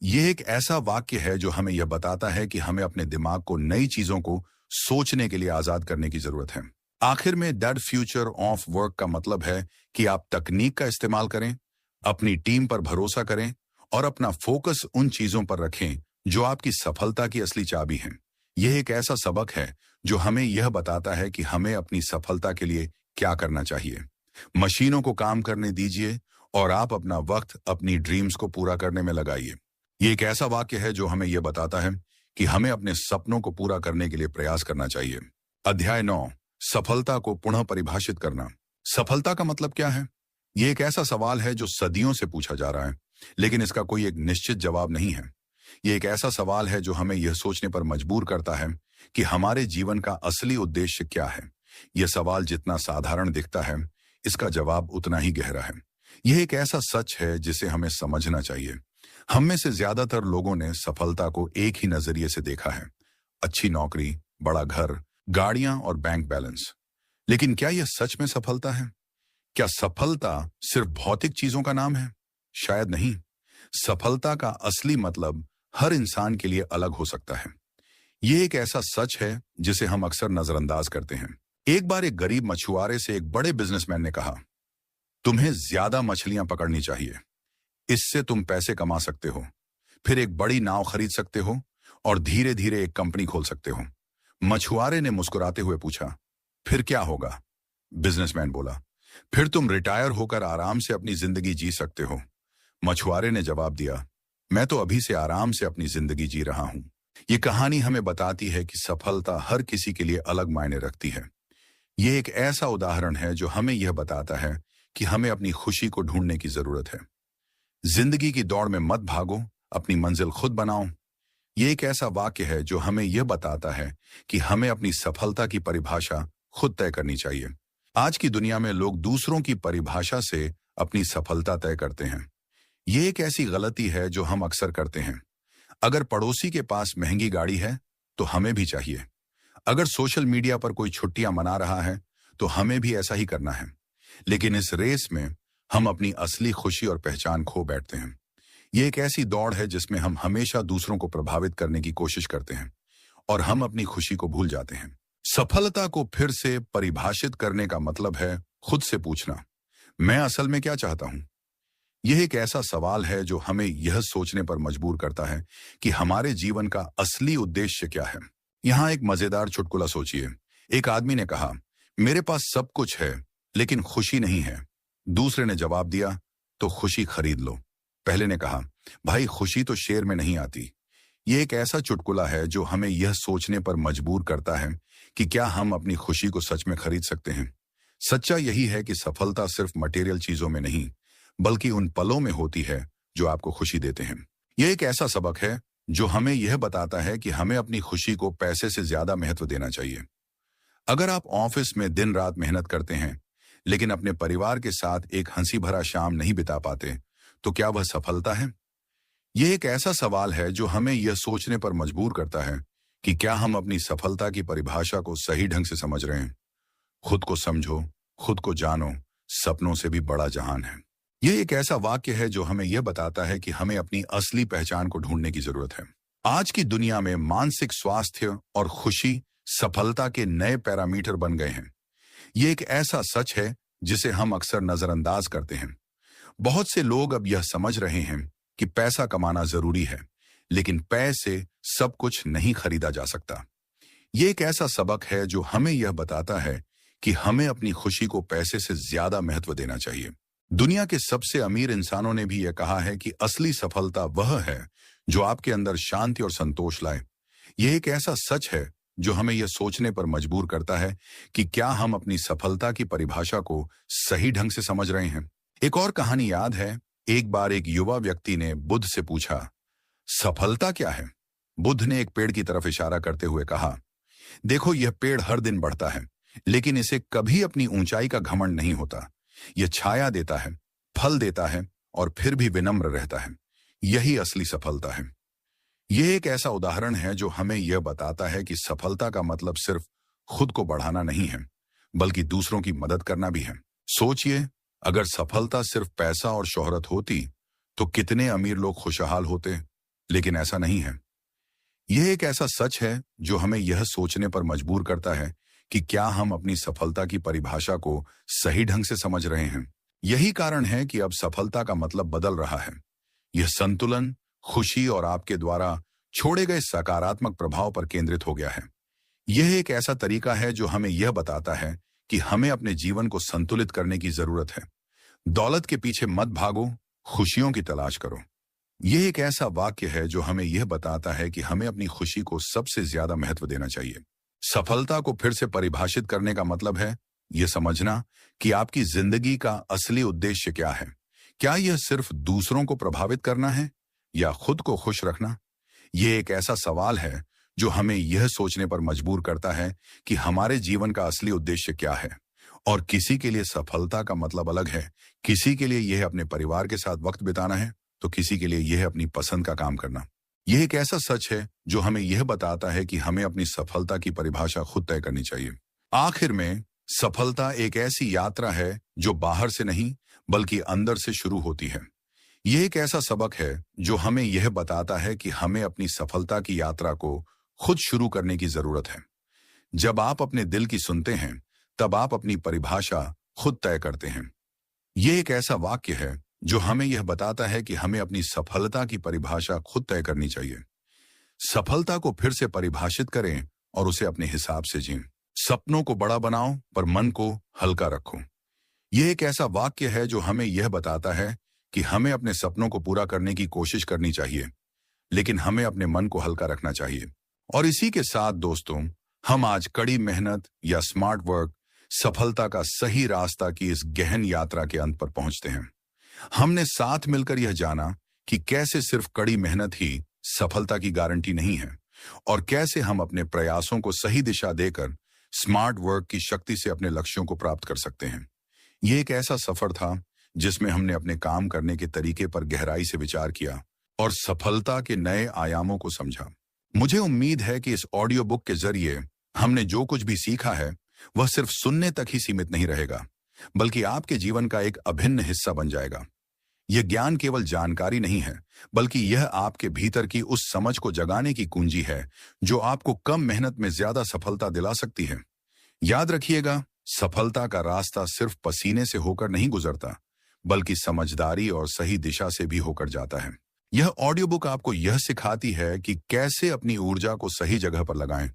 यह एक ऐसा वाक्य है जो हमें यह बताता है कि हमें अपने दिमाग को नई चीजों को सोचने के लिए आजाद करने की जरूरत है। आखिर में दैट फ्यूचर ऑफ वर्क का मतलब है कि आप तकनीक का इस्तेमाल करें, अपनी टीम पर भरोसा करें और अपना फोकस उन चीजों पर रखें जो आपकी सफलता की असली चाबी हैं। यह एक ऐसा सबक है जो हमें यह बताता है कि हमें अपनी सफलता के लिए क्या करना चाहिए। मशीनों को काम करने दीजिए और आप अपना वक्त अपनी ड्रीम्स को पूरा करने में लगाइए। यह एक ऐसा वाक्य है जो हमें यह बताता है कि हमें अपने सपनों को पूरा करने के लिए प्रयास करना चाहिए। अध्याय 9, सफलता को पुनः परिभाषित करना। सफलता का मतलब क्या है? यह एक ऐसा सवाल है जो सदियों से पूछा जा रहा है, लेकिन इसका कोई एक निश्चित जवाब नहीं है। यह एक ऐसा सवाल है जो हमें यह सोचने पर मजबूर करता है कि हमारे जीवन का असली उद्देश्य क्या है। यह सवाल जितना साधारण दिखता है, इसका जवाब उतना ही गहरा है। यह एक ऐसा सच है जिसे हमें समझना चाहिए। हम में से ज्यादातर लोगों ने सफलता को एक ही नजरिए से देखा है, अच्छी नौकरी, बड़ा घर, गाड़ियां और बैंक बैलेंस। लेकिन क्या यह सच में सफलता है? क्या सफलता सिर्फ भौतिक चीजों का नाम है? शायद नहीं। सफलता का असली मतलब हर इंसान के लिए अलग हो सकता है। यह एक ऐसा सच है जिसे हम अक्सर नजरअंदाज करते हैं। एक बार एक गरीब मछुआरे से एक बड़े बिजनेसमैन ने कहा, तुम्हें ज्यादा मछलियां पकड़नी चाहिए, इससे तुम पैसे कमा सकते हो, फिर एक बड़ी नाव खरीद सकते हो और धीरे धीरे एक कंपनी खोल सकते हो। मछुआरे ने मुस्कुराते हुए पूछा, फिर क्या होगा? बिजनेसमैन बोला, फिर तुम रिटायर होकर आराम से अपनी जिंदगी जी सकते हो। मछुआरे ने जवाब दिया, मैं तो अभी से आराम से अपनी जिंदगी जी रहा हूं। ये कहानी हमें बताती है कि सफलता हर किसी के लिए अलग मायने रखती है। ये एक ऐसा उदाहरण है जो हमें यह बताता है कि हमें अपनी खुशी को ढूंढने की जरूरत है। जिंदगी की दौड़ में मत भागो, अपनी मंजिल खुद बनाओ। ये एक ऐसा वाक्य है जो हमें यह बताता है कि हमें अपनी सफलता की परिभाषा खुद तय करनी चाहिए। आज की दुनिया में लोग दूसरों की परिभाषा से अपनी सफलता तय करते हैं। ये एक ऐसी गलती है जो हम अक्सर करते हैं। अगर पड़ोसी के पास महंगी गाड़ी है तो हमें भी चाहिए। अगर सोशल मीडिया पर कोई छुट्टियां मना रहा है तो हमें भी ऐसा ही करना है। लेकिन इस रेस में हम अपनी असली खुशी और पहचान खो बैठते हैं। ये एक ऐसी दौड़ है जिसमें हम हमेशा दूसरों को प्रभावित करने की कोशिश करते हैं और हम अपनी खुशी को भूल जाते हैं। सफलता को फिर से परिभाषित करने का मतलब है खुद से पूछना, मैं असल में क्या चाहता हूं? यह एक ऐसा सवाल है जो हमें यह सोचने पर मजबूर करता है कि हमारे जीवन का असली उद्देश्य क्या है। यहां एक मजेदार चुटकुला सोचिए। एक आदमी ने कहा, मेरे पास सब कुछ है लेकिन खुशी नहीं है। दूसरे ने जवाब दिया, तो खुशी खरीद लो। पहले ने कहा, भाई खुशी तो शेर में नहीं आती। ये एक ऐसा चुटकुला है जो हमें यह सोचने पर मजबूर करता है कि क्या हम अपनी खुशी को सच में खरीद सकते हैं। सच्चा यही है कि सफलता सिर्फ मटेरियल चीजों में नहीं, बल्कि उन पलों में होती है जो आपको खुशी देते हैं। यह एक ऐसा सबक है जो हमें यह बताता है कि हमें अपनी खुशी को पैसे से ज्यादा महत्व देना चाहिए। अगर आप ऑफिस में दिन रात मेहनत करते हैं लेकिन अपने परिवार के साथ एक हंसी भरा शाम नहीं बिता पाते, तो क्या वह सफलता है? यह एक ऐसा सवाल है जो हमें यह सोचने पर मजबूर करता है कि क्या हम अपनी सफलता की परिभाषा को सही ढंग से समझ रहे हैं। खुद को समझो, खुद को जानो, सपनों से भी बड़ा जहान है। यह एक ऐसा वाक्य है जो हमें यह बताता है कि हमें अपनी असली पहचान को ढूंढने की जरूरत है। आज की दुनिया में मानसिक स्वास्थ्य और खुशी सफलता के नए पैरामीटर बन गए हैं। यह एक ऐसा सच है जिसे हम अक्सर नजरअंदाज करते हैं। बहुत से लोग अब यह समझ रहे हैं कि पैसा कमाना जरूरी है, लेकिन पैसे सब कुछ नहीं खरीदा जा सकता। यह एक ऐसा सबक है जो हमें यह बताता है कि हमें अपनी खुशी को पैसे से ज्यादा महत्व देना चाहिए। दुनिया के सबसे अमीर इंसानों ने भी यह कहा है कि असली सफलता वह है जो आपके अंदर शांति और संतोष लाए। यह एक ऐसा सच है जो हमें यह सोचने पर मजबूर करता है कि क्या हम अपनी सफलता की परिभाषा को सही ढंग से समझ रहे हैं। एक और कहानी याद है, एक बार एक युवा व्यक्ति ने बुद्ध से पूछा, सफलता क्या है? बुद्ध ने एक पेड़ की तरफ इशारा करते हुए कहा, देखो यह पेड़ हर दिन बढ़ता है, लेकिन इसे कभी अपनी ऊंचाई का घमंड नहीं होता। यह छाया देता है, फल देता है और फिर भी विनम्र रहता है। यही असली सफलता है। यह एक ऐसा उदाहरण है जो हमें यह बताता है कि सफलता का मतलब सिर्फ खुद को बढ़ाना नहीं है, बल्कि दूसरों की मदद करना भी है। सोचिए, अगर सफलता सिर्फ पैसा और शोहरत होती तो कितने अमीर लोग खुशहाल होते, लेकिन ऐसा नहीं है। यह एक ऐसा सच है जो हमें यह सोचने पर मजबूर करता है कि क्या हम अपनी सफलता की परिभाषा को सही ढंग से समझ रहे हैं। यही कारण है कि अब सफलता का मतलब बदल रहा है। यह संतुलन, खुशी और आपके द्वारा छोड़े गए सकारात्मक प्रभाव पर केंद्रित हो गया है। यह एक ऐसा तरीका है जो हमें यह बताता है कि हमें अपने जीवन को संतुलित करने की जरूरत है। दौलत के पीछे मत भागो, खुशियों की तलाश करो। यह एक ऐसा वाक्य है जो हमें यह बताता है कि हमें अपनी खुशी को सबसे ज्यादा महत्व देना चाहिए। सफलता को फिर से परिभाषित करने का मतलब है यह समझना कि आपकी जिंदगी का असली उद्देश्य क्या है। क्या यह सिर्फ दूसरों को प्रभावित करना है या खुद को खुश रखना? यह एक ऐसा सवाल है जो हमें यह सोचने पर मजबूर करता है कि हमारे जीवन का असली उद्देश्य क्या है। और किसी के लिए सफलता का मतलब अलग है। किसी के लिए यह अपने परिवार के साथ वक्त बिताना है, तो किसी के लिए यह अपनी पसंद का काम करना। यह एक ऐसा सच है जो हमें यह बताता है कि हमें अपनी सफलता की परिभाषा खुद तय करनी चाहिए। आखिर में, सफलता एक ऐसी यात्रा है जो बाहर से नहीं बल्कि अंदर से शुरू होती है। यह एक ऐसा सबक है जो हमें यह बताता है कि हमें अपनी सफलता की यात्रा को खुद शुरू करने की जरूरत है। जब आप अपने दिल की सुनते हैं, तब आप अपनी परिभाषा खुद तय करते हैं। यह एक ऐसा वाक्य है जो हमें यह बताता है कि हमें अपनी सफलता की परिभाषा खुद तय करनी चाहिए। सफलता को फिर से परिभाषित करें और उसे अपने हिसाब से जिएं। सपनों को बड़ा बनाओ पर मन को हल्का रखो। यह एक ऐसा वाक्य है जो हमें यह बताता है कि हमें अपने सपनों को पूरा करने की कोशिश करनी चाहिए, लेकिन हमें अपने मन को हल्का रखना चाहिए। और इसी के साथ दोस्तों, हम आज कड़ी मेहनत या स्मार्ट वर्क सफलता का सही रास्ता की इस गहन यात्रा के अंत पर पहुंचते हैं। हमने साथ मिलकर यह जाना कि कैसे सिर्फ कड़ी मेहनत ही सफलता की गारंटी नहीं है और कैसे हम अपने प्रयासों को सही दिशा देकर स्मार्ट वर्क की शक्ति से अपने लक्ष्यों को प्राप्त कर सकते हैं। यह एक ऐसा सफर था जिसमें हमने अपने काम करने के तरीके पर गहराई से विचार किया और सफलता के नए आयामों को समझा। मुझे उम्मीद है कि इस ऑडियो बुक के जरिए हमने जो कुछ भी सीखा है वह सिर्फ सुनने तक ही सीमित नहीं रहेगा, बल्कि आपके जीवन का एक अभिन्न हिस्सा बन जाएगा। यह ज्ञान केवल जानकारी नहीं है, बल्कि यह आपके भीतर की उस समझ को जगाने की कुंजी है जो आपको कम मेहनत में ज्यादा सफलता दिला सकती है। याद रखिएगा, सफलता का रास्ता सिर्फ पसीने से होकर नहीं गुजरता, बल्कि समझदारी और सही दिशा से भी होकर जाता है। यह ऑडियो बुक आपको यह सिखाती है कि कैसे अपनी ऊर्जा को सही जगह पर लगाएं,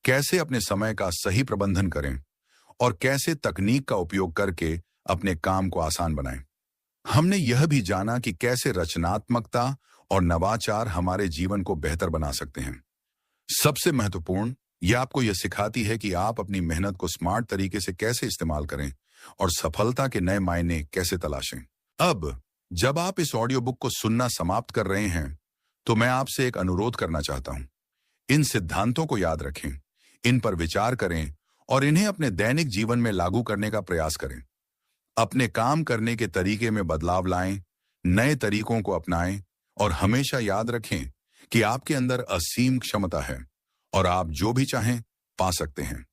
कैसे अपने समय का सही प्रबंधन करें और कैसे तकनीक का उपयोग करके अपने काम को आसान बनाएं। हमने यह भी जाना कि कैसे रचनात्मकता और नवाचार हमारे जीवन को बेहतर बना सकते हैं। सबसे महत्वपूर्ण, यह आपको यह सिखाती है कि आप अपनी मेहनत को स्मार्ट तरीके से कैसे इस्तेमाल करें और सफलता के नए मायने कैसे तलाशें। अब जब आप इस ऑडियो बुक को सुनना समाप्त कर रहे हैं, तो मैं आपसे एक अनुरोध करना चाहता हूं। इन सिद्धांतों को याद रखें, इन पर विचार करें और इन्हें अपने दैनिक जीवन में लागू करने का प्रयास करें। अपने काम करने के तरीके में बदलाव लाएं, नए तरीकों को अपनाएं और हमेशा याद रखें कि आपके अंदर असीम क्षमता है और आप जो भी चाहें पा सकते हैं।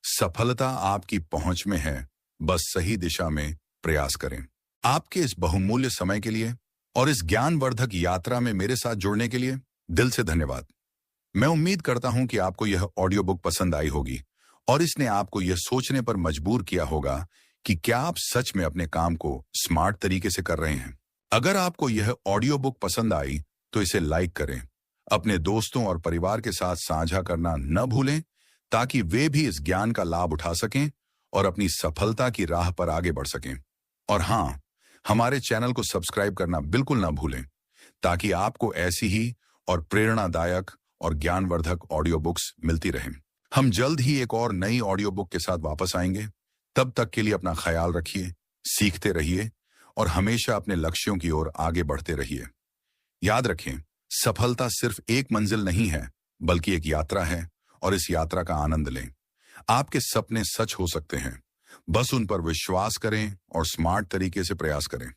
सफलता आपकी पहुंच में है, बस सही दिशा में प्रयास करें। आपके इस बहुमूल्य समय के लिए और इस ज्ञानवर्धक यात्रा में मेरे साथ जुड़ने के लिए दिल से धन्यवाद। मैं उम्मीद करता हूं कि आपको यह ऑडियो बुक पसंद आई होगी और इसने आपको यह सोचने पर मजबूर किया होगा कि क्या आप सच में अपने काम को स्मार्ट तरीके से कर रहे हैं। अगर आपको यह ऑडियो बुक पसंद आई तो इसे लाइक करें, अपने दोस्तों और परिवार के साथ साझा करना न भूलें ताकि वे भी इस ज्ञान का लाभ उठा सकें और अपनी सफलता की राह पर आगे बढ़ सकें। और हाँ, हमारे चैनल को सब्सक्राइब करना बिल्कुल ना भूलें ताकि आपको ऐसी ही और प्रेरणादायक और ज्ञानवर्धक ऑडियो बुक्स मिलती रहें। हम जल्द ही एक और नई ऑडियो बुक के साथ वापस आएंगे। तब तक के लिए अपना ख्याल रखिए, सीखते रहिए और हमेशा अपने लक्ष्यों की ओर आगे बढ़ते रहिए। याद रखें, सफलता सिर्फ एक मंजिल नहीं है, बल्कि एक यात्रा है और इस यात्रा का आनंद लें। आपके सपने सच हो सकते हैं, बस उन पर विश्वास करें और स्मार्ट तरीके से प्रयास करें।